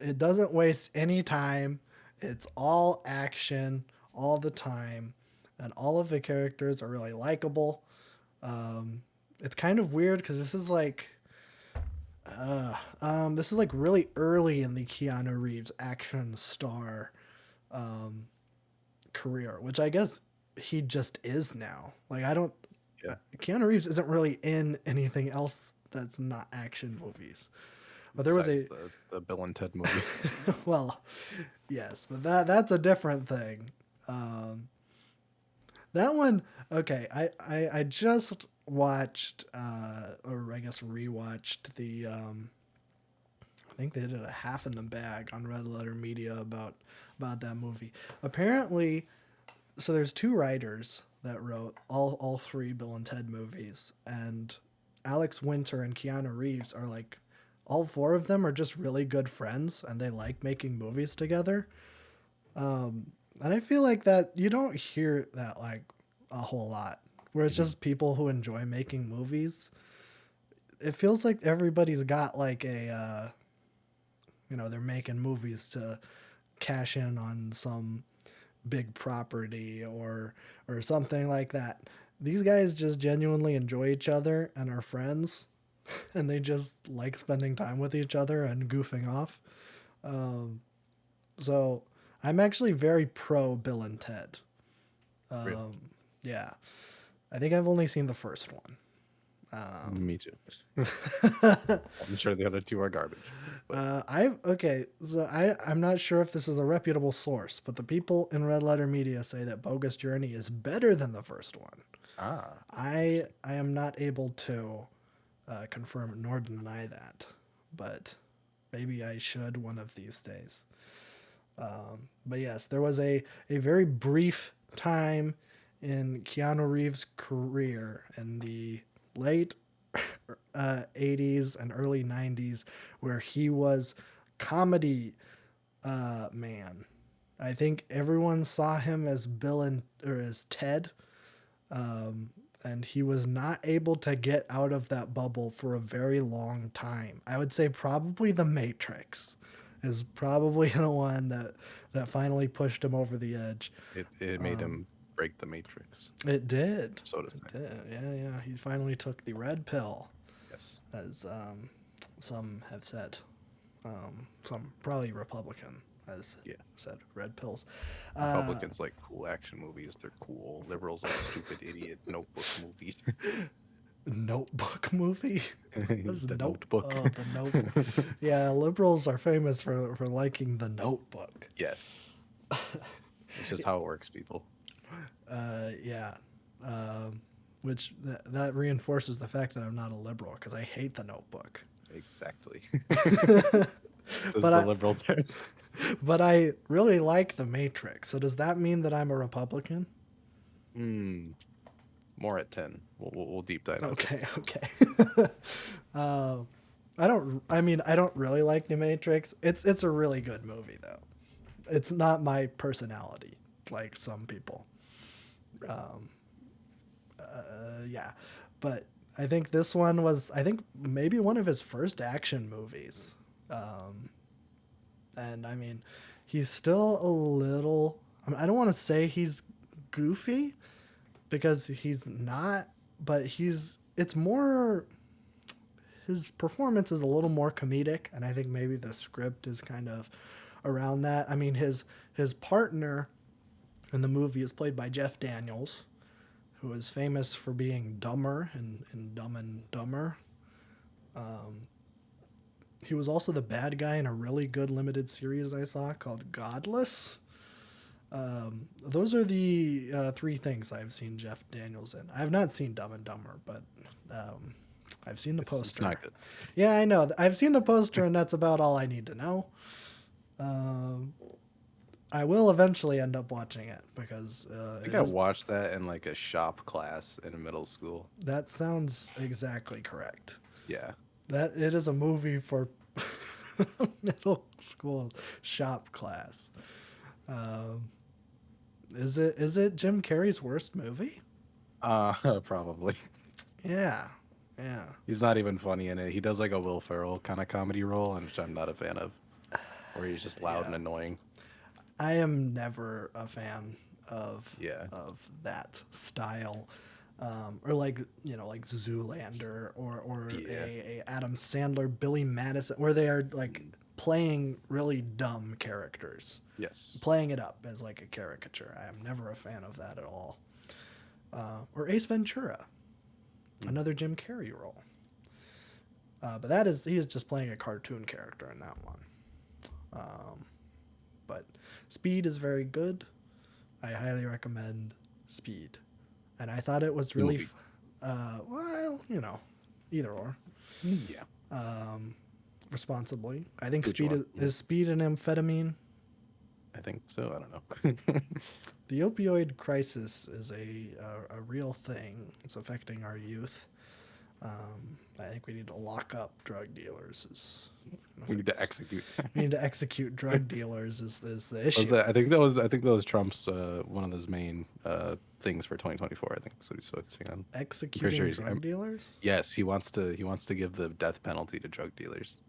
It doesn't waste any time. It's all action all the time. And all of the characters are really likable. It's kind of weird because this is like really early in the Keanu Reeves action star career, which I guess he just is now. Like Yeah. Keanu Reeves isn't really in anything else that's not action movies. But there was Besides the Bill and Ted movie. well, yes, but that's a different thing. That one, okay. I just watched, or I guess rewatched the. I think they did a half in the bag on Red Letter Media about that movie. Apparently, so there's two writers that wrote all three Bill and Ted movies, and Alex Winter and Keanu Reeves are like, all four of them are just really good friends, and they like making movies together. And I feel like that you don't hear that like a whole lot where it's just people who enjoy making movies. It feels like everybody's got like a, they're making movies to cash in on some big property or something like that. These guys just genuinely enjoy each other and are friends, and they just like spending time with each other and goofing off. So I'm actually very pro Bill and Ted. Really? Yeah, I think I've only seen the first one. Me too. I'm sure the other two are garbage. But I'm not sure if this is a reputable source, but the people in Red Letter Media say that Bogus Journey is better than the first one. I am not able to confirm nor deny that, but maybe I should one of these days. But yes, there was a very brief time in Keanu Reeves' career in the late 80s and early 90s where he was comedy man. I think everyone saw him as as Ted, and he was not able to get out of that bubble for a very long time. I would say probably The Matrix is probably the one that finally pushed him over the edge. it made him break the matrix, It did. so to say. It did. Yeah. He finally took the red pill, Yes. as some have said. Some probably Republican has said red pills. Republicans like cool action movies. They're cool. Liberals like stupid idiot notebook movie. Notebook movie? What's The Note- Notebook. Oh, the Notebook. Yeah, liberals are famous for liking the Notebook. Yes. It's just how it works, people. Yeah. Which that reinforces the fact that I'm not a liberal because I hate the Notebook. Exactly. That's the liberal test. But I really like The Matrix. So does that mean that I'm a Republican? More at 10. We'll deep dive. Okay. I don't really like The Matrix. It's a really good movie though. It's not my personality like some people. Yeah, but I think this one was maybe one of his first action movies. And I mean, he's still a little. I don't want to say he's goofy because he's not, but it's more. His performance is a little more comedic, and I think maybe the script is kind of around that. I mean, his partner in the movie is played by Jeff Daniels, who is famous for being Dumber in Dumb and Dumber. He was also the bad guy in a really good limited series I saw called Godless. Those are the three things I've seen Jeff Daniels in. I have not seen Dumb and Dumber, but I've seen the poster. It's not good. Yeah, I know. I've seen the poster, and that's about all I need to know. I will eventually end up watching it because I think I watched that in like a shop class in middle school. that sounds exactly correct. Yeah. That it is a movie for middle school shop class. Is it Jim Carrey's worst movie? Probably. Yeah. He's not even funny in it. He does like a Will Ferrell kind of comedy role, which I'm not a fan of. Where he's just loud and annoying. I am never a fan of Yeah. of that style. Or like Zoolander or a Adam Sandler, Billy Madison, where they are like playing really dumb characters, Yes. playing it up as like a caricature. I am never a fan of that at all. Or Ace Ventura, another Jim Carrey role. But he is just playing a cartoon character in that one. But Speed is very good. I highly recommend Speed. And I thought it was really, either or. Yeah. Responsibly. I think Which Speed one? is Speed an amphetamine. I think so. I don't know. The opioid crisis is a real thing. It's affecting our youth. I think we need to lock up drug dealers. We need to execute. We need to execute drug dealers is the Was issue. that? I think that was Trump's one of his main things for 2024. I think that's what he's focusing on. I'm pretty Executing sure drug dealers? yes, he wants to give the death penalty to drug dealers.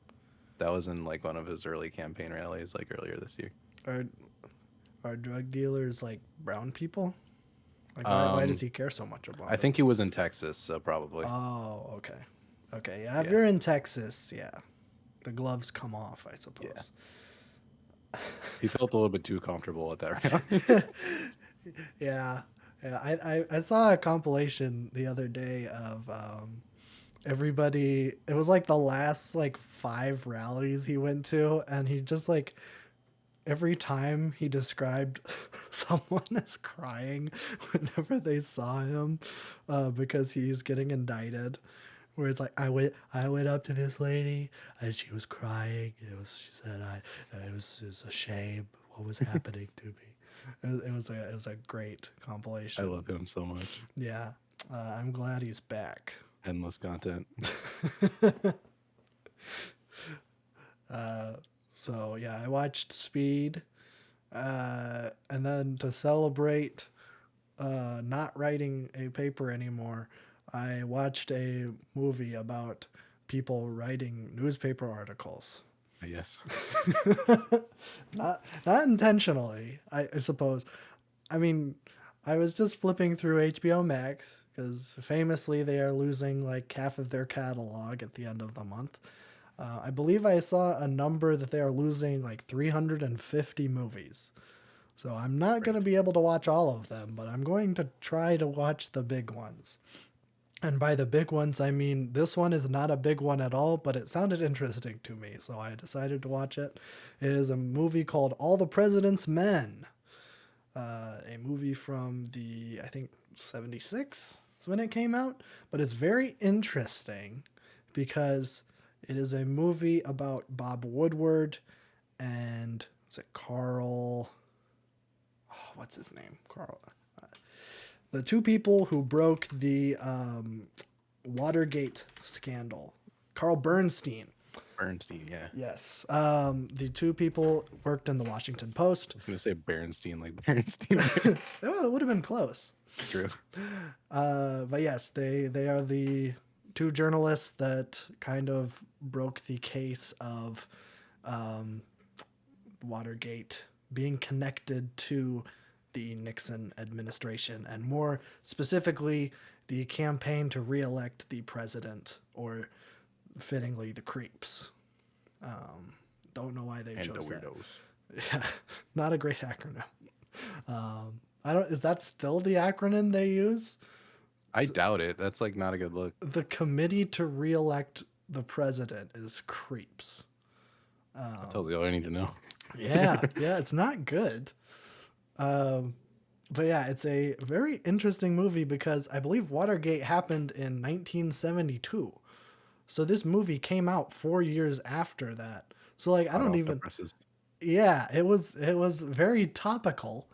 That was in like one of his early campaign rallies, like earlier this year. Are are drug dealers like brown people? Like why does Um, he care so much about I it? think he was in Texas, so probably. Oh, okay. Okay, yeah, if Yeah. you're in Texas, yeah. The gloves come off, I suppose. He felt a little bit too comfortable at that round. Yeah. Yeah, I saw a compilation the other day of everybody. It was like the last like 5 rallies he went to, and he just like every time he described someone as crying whenever they saw him because he's getting indicted. Where it's like I went up to this lady and she was crying. She said it was a shame what was happening to me. It was a great I compilation. love him so much. Yeah, I'm glad he's back. Endless content. So yeah, I watched Speed, and then to celebrate not writing a paper anymore, I watched a movie about people writing newspaper articles. Yes. Not intentionally, I suppose. I mean, I was just flipping through HBO Max because famously they are losing like half of their catalog at the end of the month. I believe I saw a number that they are losing like 350 movies. So I'm not going to be able to watch all of them, but I'm going to try to watch the big ones. And by the big ones, I mean this one is not a big one at all, but it sounded interesting to me, so I decided to watch it. It is a movie called All the President's Men, a movie from I think, 76 is when it came out. But it's very interesting because it is a movie about Bob Woodward and, is it Carl? Oh, what's his name? Carl. The two people who broke the Watergate scandal. Carl Bernstein. Bernstein, yeah. Yes. The two people worked in the Washington Post. I was gonna say Berenstein, like Berenstein. Oh, it would have been close. True. But yes, they are the two journalists that kind of broke the case of Watergate being connected to the Nixon administration, and more specifically, the campaign to reelect the president, or fittingly, the creeps. Don't know why they And the chose that. weirdos. Yeah, not a great acronym. I don't. Is that still the acronym they use? I doubt it. That's like not a good look. The committee to reelect the president is creeps. That tells you all I need to know. Yeah, yeah, it's not good. But yeah, it's a very interesting movie because I believe Watergate happened in 1972. So this movie came out 4 years after that. So like I Hot don't off the even. presses. Yeah, it was very topical.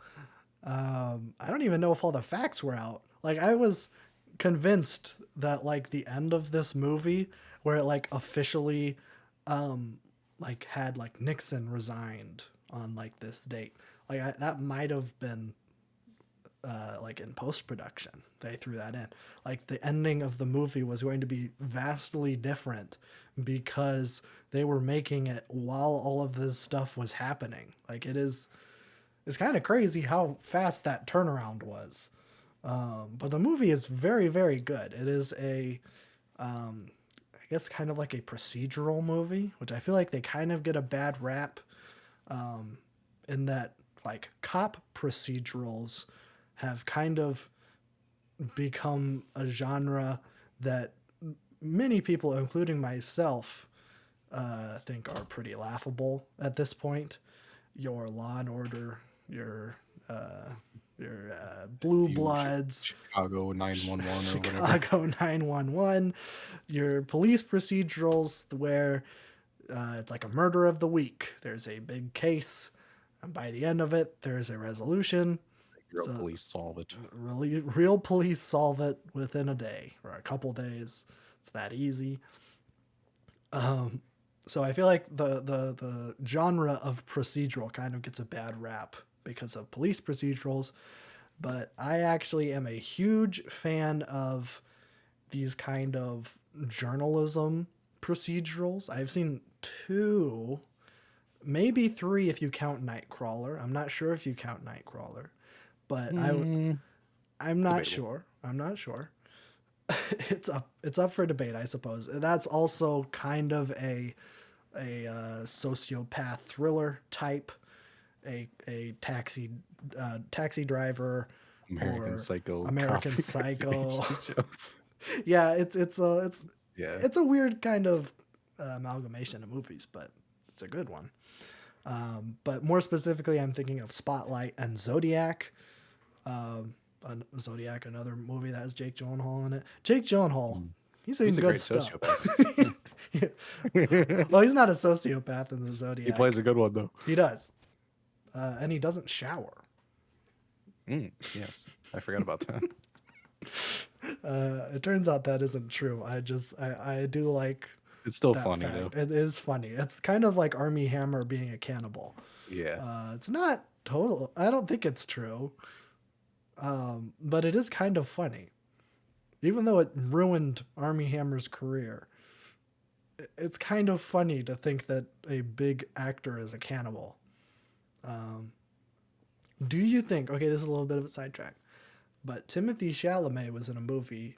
I don't even know if all the facts were out. Like I was convinced that like the end of this movie where it like officially like had like Nixon resigned on like this date. Like that might have been like in post production. They threw that in. Like the ending of the movie was going to be vastly different because they were making it while all of this stuff was happening. Like it's kind of crazy how fast that turnaround was. But the movie is very, very good. It is I guess, kind of like a procedural movie, which I feel like they kind of get a bad rap in that, like, cop procedurals have kind of become a genre that many people, including myself, think are pretty laughable at this point. Your Law and Order, your Blue Bloods, Chicago 911 or whatever. Chicago 911, your police procedurals where it's like a murder of the week. There's a big case, and by the end of it, there's a resolution. Real police solve it. Really, real police solve it within a day or a couple days. It's that easy. So I feel like the genre of procedural kind of gets a bad rap because of police procedurals, but I actually am a huge fan of these kind of journalism procedurals. I've seen 2, maybe 3 if you count Nightcrawler. I'm not sure if you count Nightcrawler, but I'm not Debatable. sure. I'm not sure. It's up for debate, I suppose. That's also kind of a sociopath thriller type, a taxi driver, American or Psycho. American copy Psycho. show. Yeah, it's Yeah. it's a weird kind of amalgamation of movies, but it's a good one. But more specifically, I'm thinking of Spotlight and Zodiac. Zodiac, another movie that has Jake Gyllenhaal in it. Jake Gyllenhaal, he's in He's a good great stuff. sociopath. Well, he's not a sociopath in the Zodiac. He plays a good one though. He does, and he doesn't shower. Yes, I forgot about that. It turns out that isn't true. I do like It's still that funny fact. though. It is funny. It's kind of like Army Hammer being a cannibal. Yeah. It's not total. I don't think it's true. But it is kind of funny. Even though it ruined Army Hammer's career, it's kind of funny to think that a big actor is a cannibal. Do you think, okay, this is a little bit of a sidetrack, but Timothy Chalamet was in a movie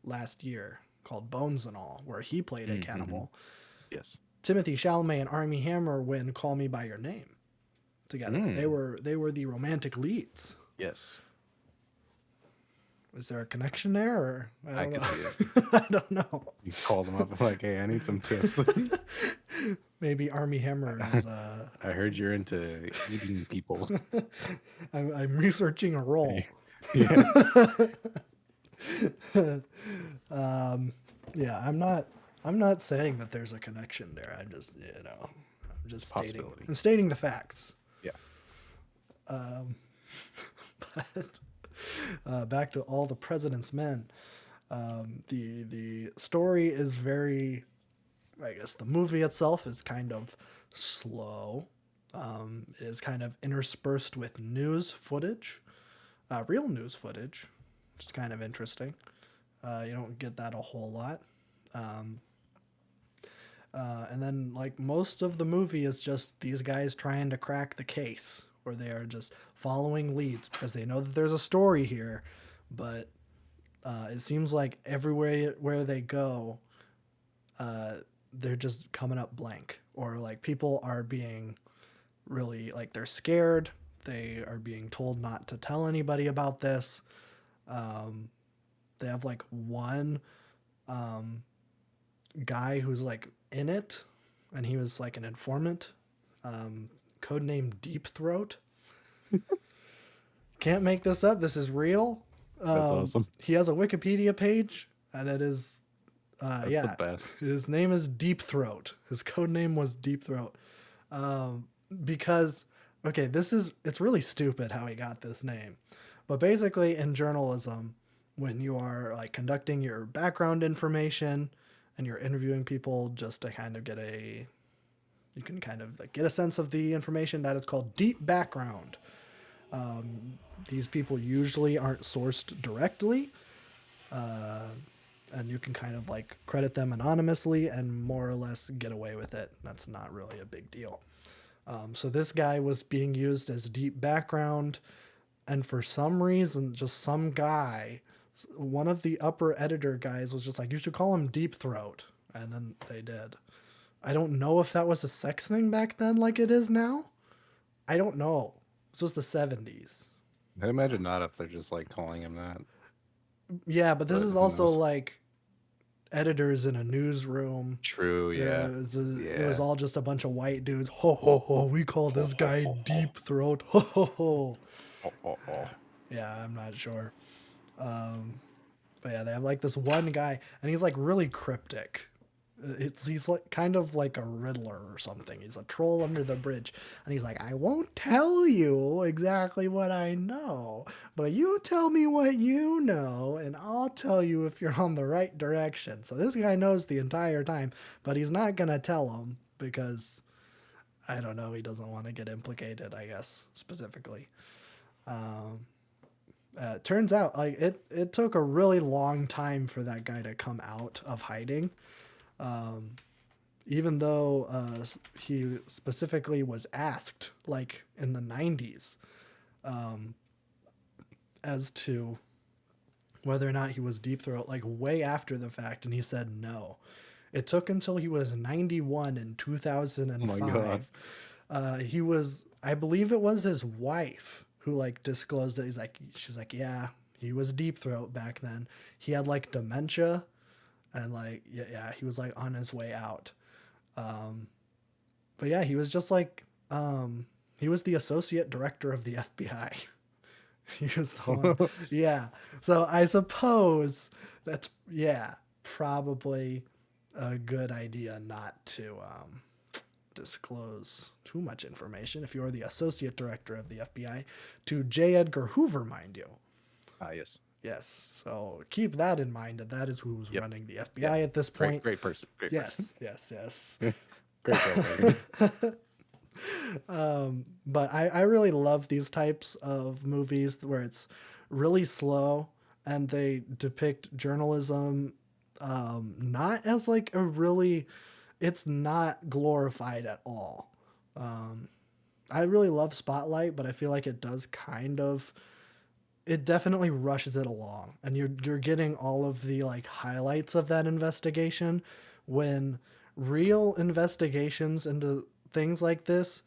last year called Bones and All, where he played a cannibal. Yes. Timothy Chalamet and Army Hammer win Call Me by Your Name together. They were the romantic leads. Yes. Is there a connection there? Or I can see it. I don't know. You call them up and like, hey, I need some tips. Maybe Army Hammer is. I heard you're into eating people. I'm researching a role. Yeah. Yeah, I'm not saying that there's a connection there. I'm just I'm stating the facts. Yeah. But back to All the President's Men. The story is very, I guess the movie itself is kind of slow. It is kind of interspersed with news footage, real news footage, which is kind of interesting. You don't get that a whole lot. And then like most of the movie is just these guys trying to crack the case, where they are just following leads because they know that there's a story here, but it seems like everywhere where they go, they're just coming up blank, or like people are being really like they're scared. They are being told not to tell anybody about this. They have like one guy who's like in it, and he was like an informant. Codename Deep Throat. Can't make this up. This is real. That's awesome. He has a Wikipedia page, and it is, That's the best. his name is Deep Throat. His code name was Deep Throat, because okay, it's really stupid how he got this name, but basically in journalism, when you are like conducting your background information and you're interviewing people just to kind of you can kind of like get a sense of the information, that is called deep background. These people usually aren't sourced directly, and you can kind of like credit them anonymously and more or less get away with it. That's not really a big deal. So this guy was being used as deep background, and for some reason, just some guy, one of the upper editor guys was just like, you should call him Deep Throat, and then they did. I don't know if that was a sex thing back then like it is now. I don't know. This was the 70s. I'd imagine not if they're just like calling him that. Yeah, but this But is who also knows? like editors in a newsroom. True, yeah. It was all just a bunch of white dudes. Ho, ho, ho. We call this guy Deep Throat. Ho, ho, ho. Oh. Yeah, I'm not sure. But yeah, they have like this one guy, and he's like really cryptic. He's like kind of like a Riddler or something. He's a troll under the bridge, and he's like, I won't tell you exactly what I know, but you tell me what you know, and I'll tell you if you're on the right direction. So this guy knows the entire time, but he's not gonna tell him because I don't know. He doesn't want to get implicated, I guess, specifically. Turns out, like it took a really long time for that guy to come out of hiding, even though he specifically was asked, like in the '90s, as to whether or not he was Deep Throat, like way after the fact, and he said no. It took until he was 91 in Oh my 2005. He was, I believe it was his wife who like disclosed it. She's like, yeah, he was Deep Throat back then. He had like dementia, and like, yeah, he was like on his way out. But yeah, he was just like, he was the associate director of the FBI. He was the one. Yeah. So I suppose that's, yeah, probably a good idea not to disclose too much information if you're the associate director of the FBI to J. Edgar Hoover, mind you. Yes. Yes. So keep that in mind, that is who's running the FBI Yep. at this point. Great person. Great person. Yes. Great filmmaker. But I really love these types of movies where it's really slow and they depict journalism not as like a really, it's not glorified at all. I really love Spotlight, but I feel like it does kind of, it definitely rushes it along, and you're getting all of the like highlights of that investigation, when real investigations into things like this,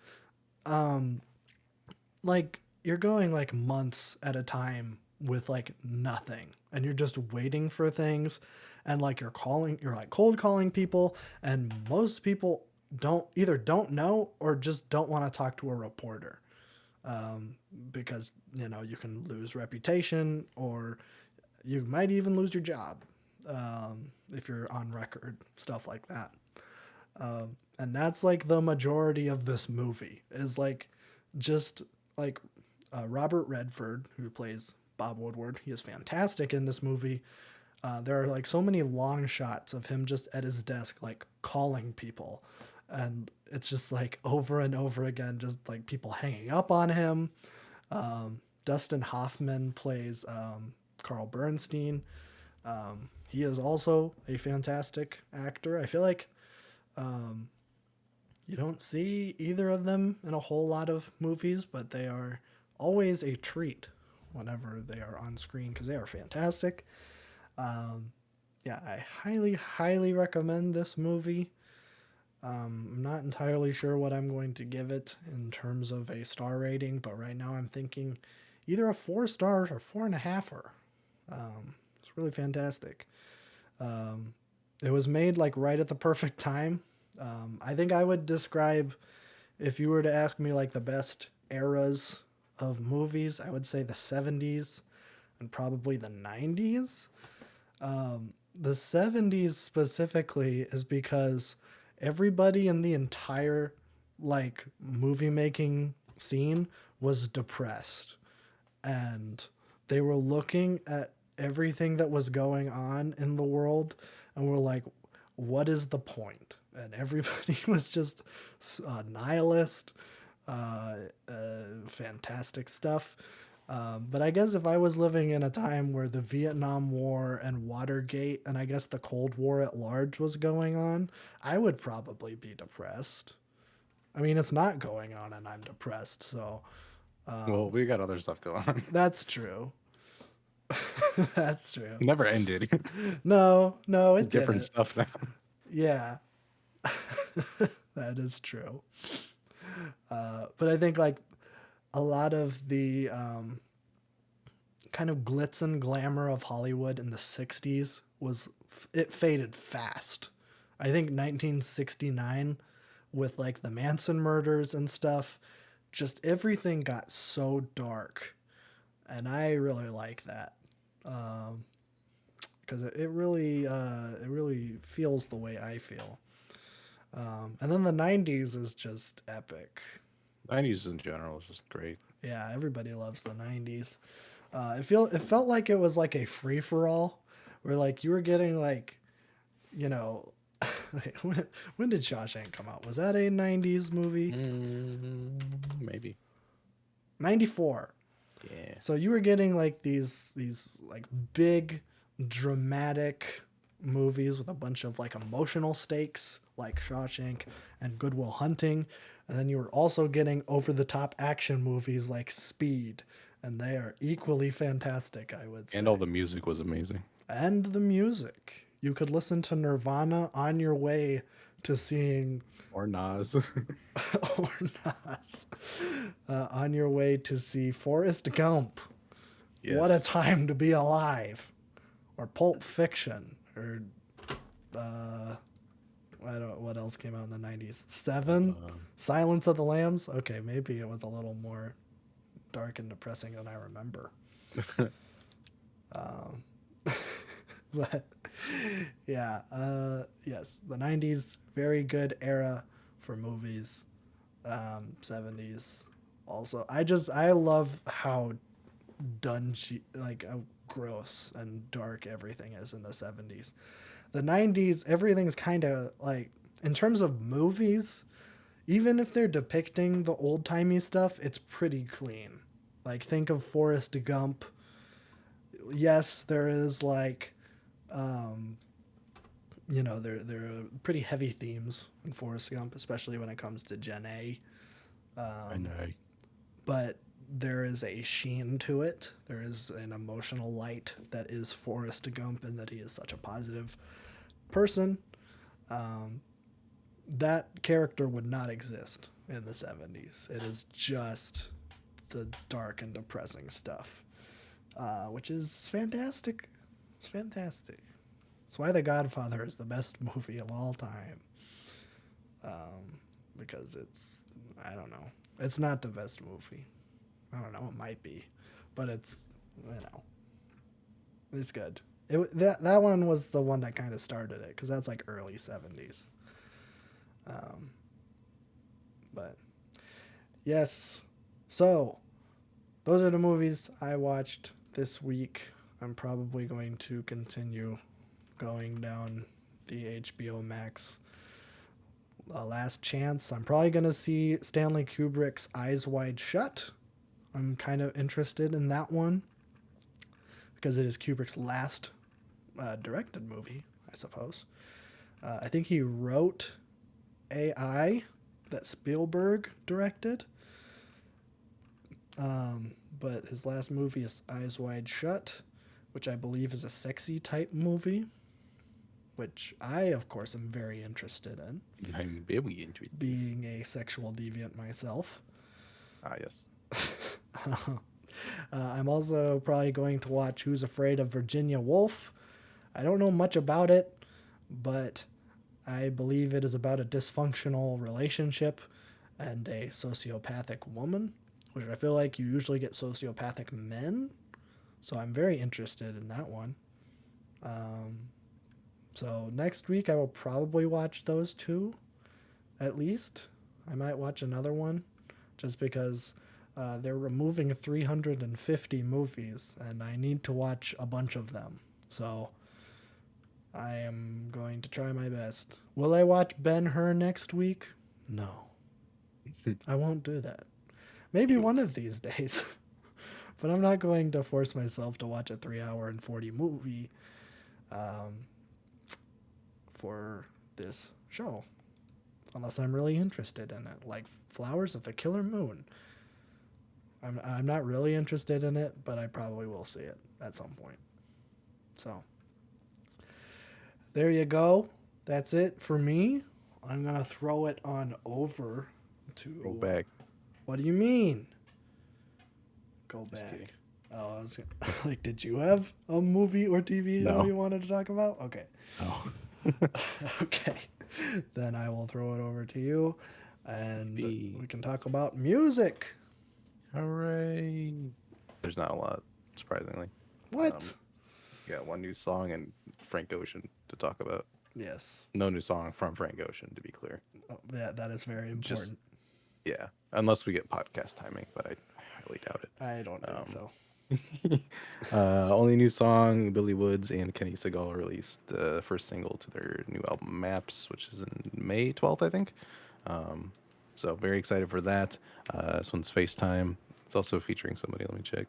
like you're going like months at a time with like nothing, and you're just waiting for things, and like you're like cold calling people, and most people don't know or just don't want to talk to a reporter, because you know you can lose reputation, or you might even lose your job if you're on record, stuff like that. And that's like the majority of this movie is like just like Robert Redford, who plays Bob Woodward. He is fantastic in this movie. There are like so many long shots of him just at his desk, like calling people. And it's just like over and over again, just like people hanging up on him. Dustin Hoffman plays Carl Bernstein. He is also a fantastic actor. I feel like you don't see either of them in a whole lot of movies, but they are always a treat whenever they are on screen because they are fantastic. Yeah, I highly recommend this movie. I'm not entirely sure what I'm going to give it in terms of a star rating, but right now I'm thinking either a 4 stars or 4.5. It's really fantastic. It was made like right at the perfect time. I think I would describe, if you were to ask me like the best eras of movies, I would say the 70s and probably the 90s. The 70s specifically is because everybody in the entire like movie making scene was depressed, and they were looking at everything that was going on in the world and were like, what is the point? And everybody was just nihilist, fantastic stuff. But I guess if I was living in a time where the Vietnam War and Watergate and I guess the Cold War at large was going on, I would probably be depressed. I mean, it's not going on and I'm depressed, so. Well, we got other stuff going on. That's true. That's true. Never ended. No, it Different didn't. stuff now. Yeah. That is true. But I think like a lot of the kind of glitz and glamour of Hollywood in the 60s it faded fast. I think 1969 with like the Manson murders and stuff, just everything got so dark. And I really like that. because it really feels the way I feel. And then the 90s is just epic. 90s in general is just great. Yeah, everybody loves the 90s. It felt like it was like a free for all, where like you were getting like, you know, wait, when did Shawshank come out? Was that a 90s movie? Maybe. 94. Yeah. So you were getting like these like big dramatic movies with a bunch of like emotional stakes like Shawshank and Good Will Hunting, and then you were also getting over the top action movies like Speed, and they are equally fantastic, I would say. And all the music was amazing. And the music. You could listen to Nirvana on your way to seeing Or Nas. or Nas, on your way to see Forrest Gump. Yes. What a time to be alive. Or Pulp Fiction. Or I don't what else came out in the 90s. Seven? Silence of the Lambs? Okay, maybe it was a little more dark and depressing than I remember. But yeah, yes, the 90s, very good era for movies. 70s also. I love how dungy, like how gross and dark everything is in the 70s. The 90s, everything's kind of like, in terms of movies, even if they're depicting the old timey stuff, it's pretty clean. Like, think of Forrest Gump. Yes, there is like, there are pretty heavy themes in Forrest Gump, especially when it comes to Gen A. I know. But there is a sheen to it. There is an emotional light that is Forrest Gump, and that he is such a positive person. That character would not exist in the 70s. It is just the dark and depressing stuff, which is fantastic. It's fantastic. That's why The Godfather is the best movie of all time. Because I don't know. It's not the best movie. I don't know. It might be, but it's it's good. That one was the one that kind of started it, because that's like early 70s. But yes, so those are the movies I watched this week. I'm probably going to continue going down the HBO Max Last Chance. I'm probably going to see Stanley Kubrick's Eyes Wide Shut. I'm kind of interested in that one because it is Kubrick's last directed movie, I suppose. I think he wrote AI that Spielberg directed. But his last movie is Eyes Wide Shut, which I believe is a sexy type movie, which I, of course, am very interested in. I'm very interested. Being a sexual deviant myself. Ah, yes. I'm also probably going to watch Who's Afraid of Virginia Woolf. I don't know much about it, but I believe it is about a dysfunctional relationship and a sociopathic woman, which I feel like you usually get sociopathic men. So I'm very interested in that one. So next week I will probably watch those two, at least. I might watch another one, just because they're removing 350 movies, and I need to watch a bunch of them. So I am going to try my best. Will I watch Ben-Hur next week? No. I won't do that. Maybe one of these days. But I'm not going to force myself to watch a 3-hour and 40 movie for this show. Unless I'm really interested in it. Like Flowers of the Killer Moon. I'm not really interested in it, but I probably will see it at some point. So there you go. That's it for me. I'm going to throw it on over to... Go back. What do you mean? Go Just back. kidding. Oh, I was like, did you have a movie or TV show No. you wanted to talk about? Okay. Oh. Okay. Then I will throw it over to you, and Be- we can talk about music. Hooray. There's not a lot, surprisingly. What? Yeah, one new song and Frank Ocean to talk about. Yes. No new song from Frank Ocean, to be clear. Oh, yeah, that is very Just important. yeah, unless we get podcast timing, but I highly doubt it. I don't think so. Only new song, Billy Woods and Kenny Segal released the first single to their new album Maps, which is in May 12th, I think. So very excited for that. This one's FaceTime. It's also featuring somebody. Let me check.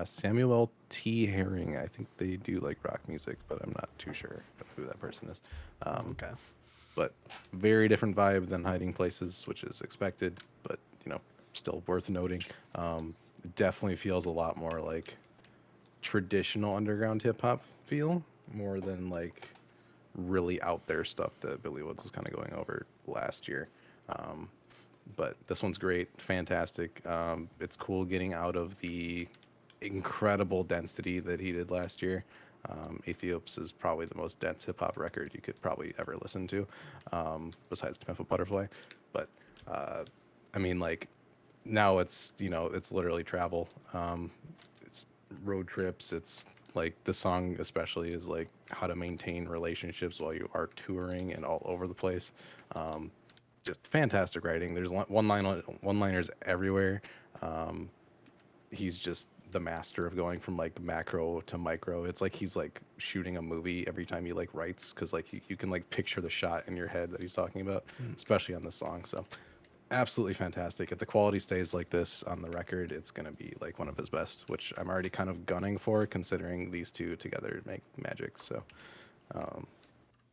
Samuel T. Herring. I think they do like rock music, but I'm not too sure who that person is. Okay. But very different vibe than Hiding Places, which is expected, but still worth noting. It definitely feels a lot more like traditional underground hip hop feel, more than like really out there stuff that Billy Woods was kind of going over last year. But this one's great, fantastic. It's cool getting out of the incredible density that he did last year. Ethiops is probably the most dense hip hop record you could probably ever listen to, besides To Pimp a Butterfly. But I mean, like now it's literally travel. It's road trips. It's like the song especially is like how to maintain relationships while you are touring and all over the place. Just fantastic writing. There's one liners everywhere. He's just the master of going from like macro to micro. It's like he's like shooting a movie every time he like writes, because like you can like picture the shot in your head that he's talking about, especially on this song. So absolutely fantastic. If the quality stays like this on the record, it's gonna be like one of his best, which I'm already kind of gunning for, considering these two together make magic. So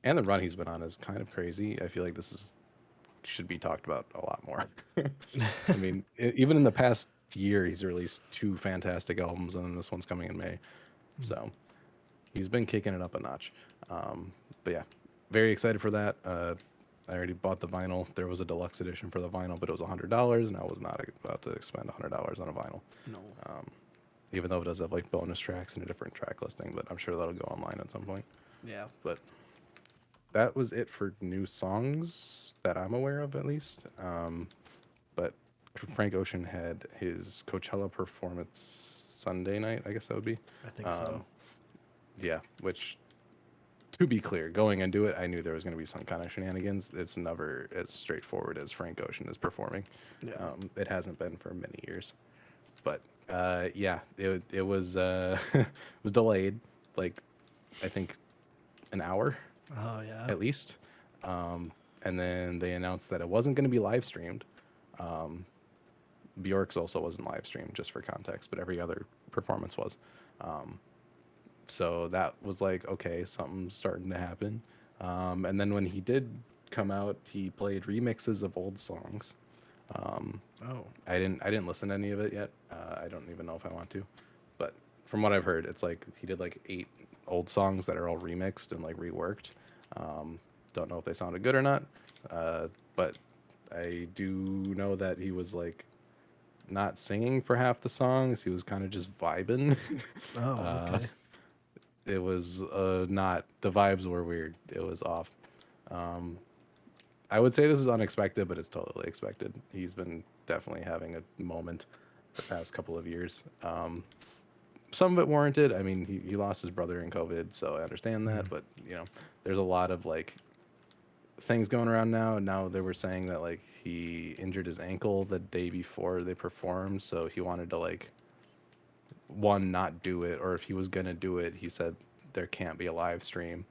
and the run he's been on is kind of crazy. I feel like this is should be talked about a lot more. I mean, even in the past year, he's released two fantastic albums, and then this one's coming in May. So he's been kicking it up a notch. But yeah, very excited for that. I already bought the vinyl. There was a deluxe edition for the vinyl, but it was $100, and I was not about to spend $100 on a vinyl. No. Even though it does have like bonus tracks and a different track listing, but I'm sure that'll go online at some point. Yeah. But that was it for new songs that I'm aware of, at least. But Frank Ocean had his Coachella performance Sunday night, I guess that would be. I think so. Yeah, which, to be clear, going into it, I knew there was going to be some kind of shenanigans. It's never as straightforward as Frank Ocean is performing. Yeah. It hasn't been for many years. But yeah, it was it was delayed, like I think an hour Oh yeah. at least. And then they announced that it wasn't going to be live streamed. Bjork's also wasn't live streamed, just for context, but every other performance was. So that was like, okay, something's starting to happen. And then when he did come out, he played remixes of old songs. Oh. I didn't listen to any of it yet. I don't even know if I want to, but from what I've heard, it's like he did like 8 old songs that are all remixed and like reworked. Don't know if they sounded good or not, but I do know that he was like not singing for half the songs. He was kind of just vibing. Oh. Okay. It was not, the vibes were weird. It was off. I would say this is unexpected, but it's totally expected. He's been definitely having a moment the past couple of years. Some of it warranted. I mean, he lost his brother in COVID, so I understand that. But there's a lot of like things going around now. And now they were saying that like he injured his ankle the day before they performed, so he wanted to like not do it, or if he was gonna do it, he said there can't be a live stream.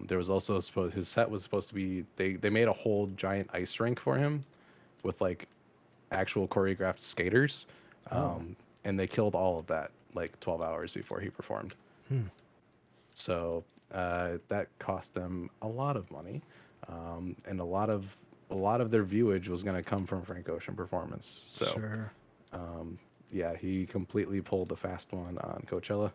There was also his set was supposed to be, they made a whole giant ice rink for him with like actual choreographed skaters, and they killed all of that like 12 hours before he performed. So that cost them a lot of money, and a lot of their viewage was going to come from Frank Ocean performance. So Sure. yeah, he completely pulled the fast one on Coachella,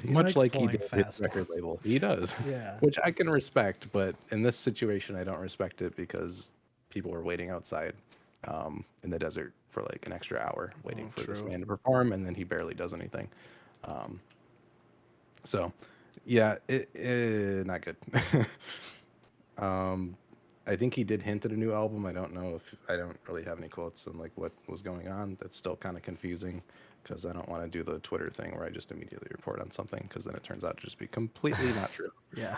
He much likes like he pulling did his fast record ones. label. He does, Yeah. which I can respect. But in this situation, I don't respect it because people were waiting outside in the desert for like an extra hour waiting for this True. man to perform, and then he barely does anything. So, yeah, it not good. I think he did hint at a new album. I don't know if I don't really have any quotes on like what was going on. That's still kind of confusing. because I don't want to do the Twitter thing where I just immediately report on something because then it turns out to just be completely not true. Yeah.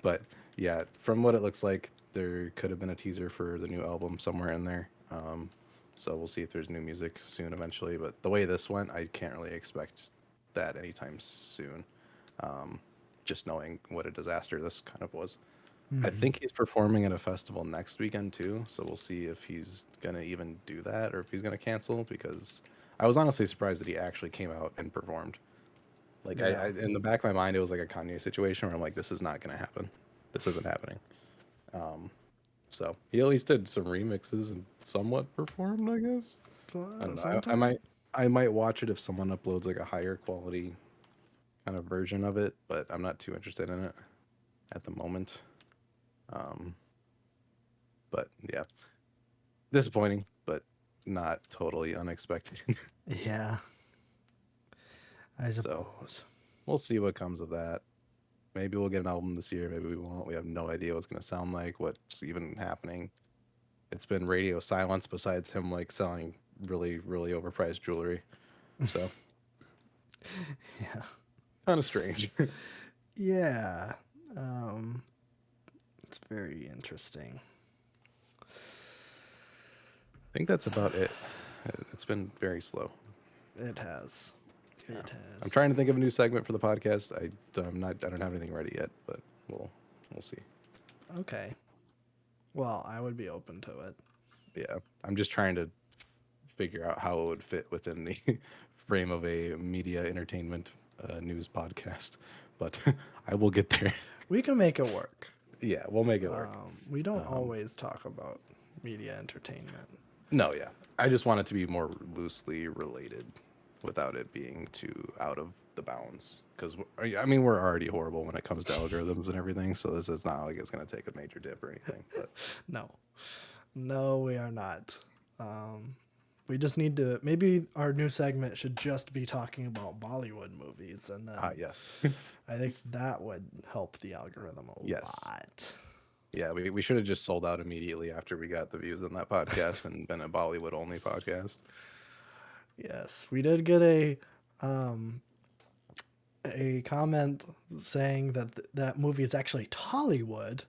But yeah, from what it looks like, there could have been a teaser for the new album somewhere in there. So we'll see if there's new music soon eventually. But the way this went, I can't really expect that anytime soon. Just knowing what a disaster this kind of was. I think he's performing at a festival next weekend too, so we'll see if he's gonna even do that or if he's gonna cancel. Because I was honestly surprised that he actually came out and performed. Like Yeah. I in the back of my mind, it was like a Kanye situation where I'm like, this is not gonna happen. This isn't happening. So he at least did some remixes and somewhat performed, I guess. I don't know. Sometime. I might watch it if someone uploads like a higher quality kind of version of it, but I'm not too interested in it at the moment. But yeah, disappointing, but not totally unexpected. Yeah. I So suppose. we'll see what comes of that. Maybe we'll get an album this year. Maybe we won't. We have no idea what's going to sound like, what's even happening. It's been radio silence besides him like selling really, really overpriced jewelry. So Yeah. kind of strange. I Yeah. It's very interesting. think that's about it. It's been very slow. It has. It I'm has. trying to think of a new segment for the podcast. I don't have anything ready yet, but we'll see. Okay. Well, I would be open to it. Yeah, I'm just trying to figure out how it would fit within the frame of a media entertainment news podcast, but I will get there. We can make it work. Yeah, we'll make it work. We don't always talk about media entertainment. No, yeah, I just want it to be more loosely related without it being too out of the bounds. Because I mean, we're already horrible when it comes to algorithms and everything, so this is not like it's going to take a major dip or anything. But No, we are not. We just need to. Maybe our new segment should just be talking about Bollywood movies, and then yes. I think that would help the algorithm a Yes. lot. Yeah, we should have just sold out immediately after we got the views on that podcast and been a Bollywood only podcast. Yes, we did get a comment saying that that movie is actually Tollywood,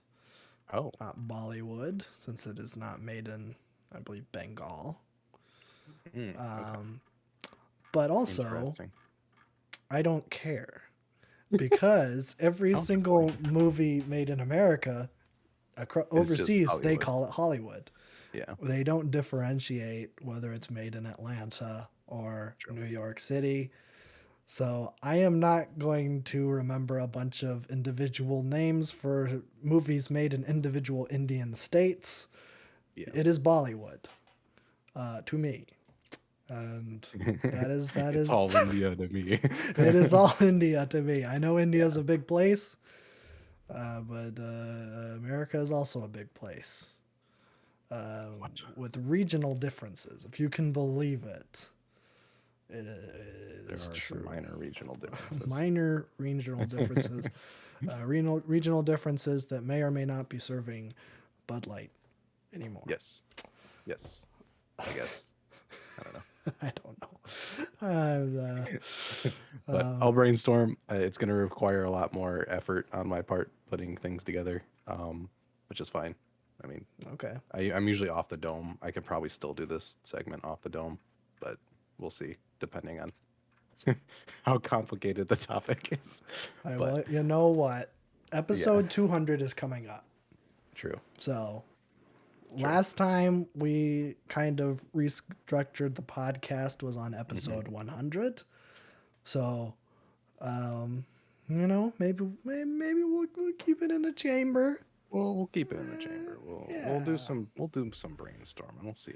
Oh, not Bollywood, since it is not made in, I believe, Bengal. okay. But also, Interesting. I don't care because every single movie made in America, overseas, they Hollywood. call it Hollywood. Yeah, They don't differentiate whether it's made in Atlanta or New York City. So I am not going to remember a bunch of individual names for movies made in individual Indian states. yeah. It is Bollywood, to me, and It's is all India to me. it is all India to me. I know India is a big place, but America is also a big place with regional differences, if you can believe it. It There is are true. some minor regional differences. Minor regional differences, regional differences that may or may not be serving Bud Light anymore. Yes. I guess. I don't know. I don't know. But I'll brainstorm. It's going to require a lot more effort on my part putting things together, which is fine. I mean, Okay. I'm usually off the dome. I could probably still do this segment off the dome, but we'll see, depending on how complicated the topic is. Well, you know what? Episode 200 is coming up. True. So last time we kind of restructured the podcast was on episode 100. So, maybe we'll keep it in the chamber. Well, we'll keep it in the chamber. We'll do some brainstorming. We'll see.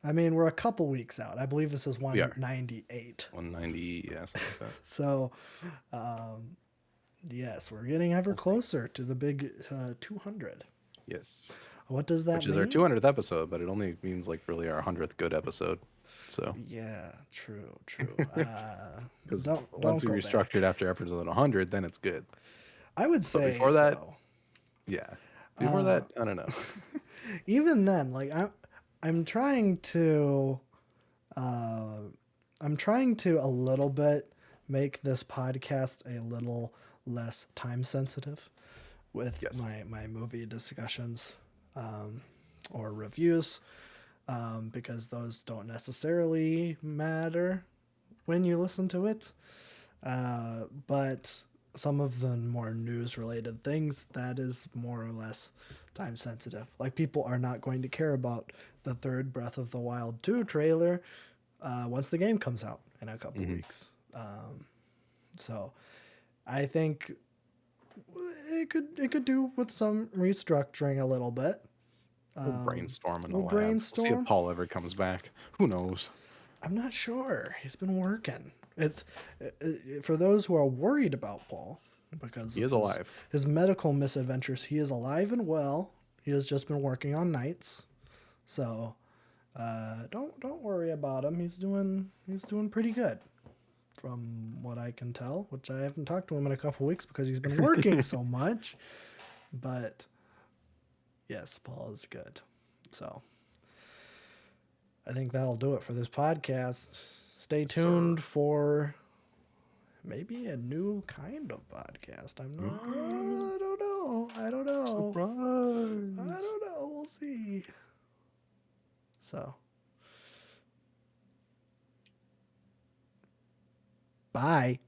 I mean, we're a couple weeks out. I believe this is 198. 190, yeah, something like that. So, yes, we're getting ever closer to the big 200. Yes. What does that Which mean? is our 200th episode, but it only means like really our 100th good episode. So Yeah, true. because don't once we go restructured after episode 100, then it's good. I would say before that- so. Yeah. Before that, I don't know. Even then, like I'm trying to I'm trying to a little bit make this podcast a little less time sensitive with Yes. my movie discussions or reviews because those don't necessarily matter when you listen to it. But some of the more news related things, that is more or less time sensitive. Like, people are not going to care about the third Breath of the Wild 2 trailer once the game comes out in a couple weeks. So I think it could do with some restructuring a little bit. We'll brainstorm in the we'll lab. We'll see brainstorm. if Paul ever comes back. Who knows? I'm not sure. He's been working. It's for those who are worried about Paul because He is alive. his medical misadventures. He is alive and well. He has just been working on nights, so don't worry about him. He's doing pretty good, from what I can tell. Which I haven't talked to him in a couple weeks because he's been working so much. But yes, Paul is good. So I think that'll do it for this podcast. Stay tuned for maybe a new kind of podcast. I don't know. Surprise. I don't know. We'll see. So, bye.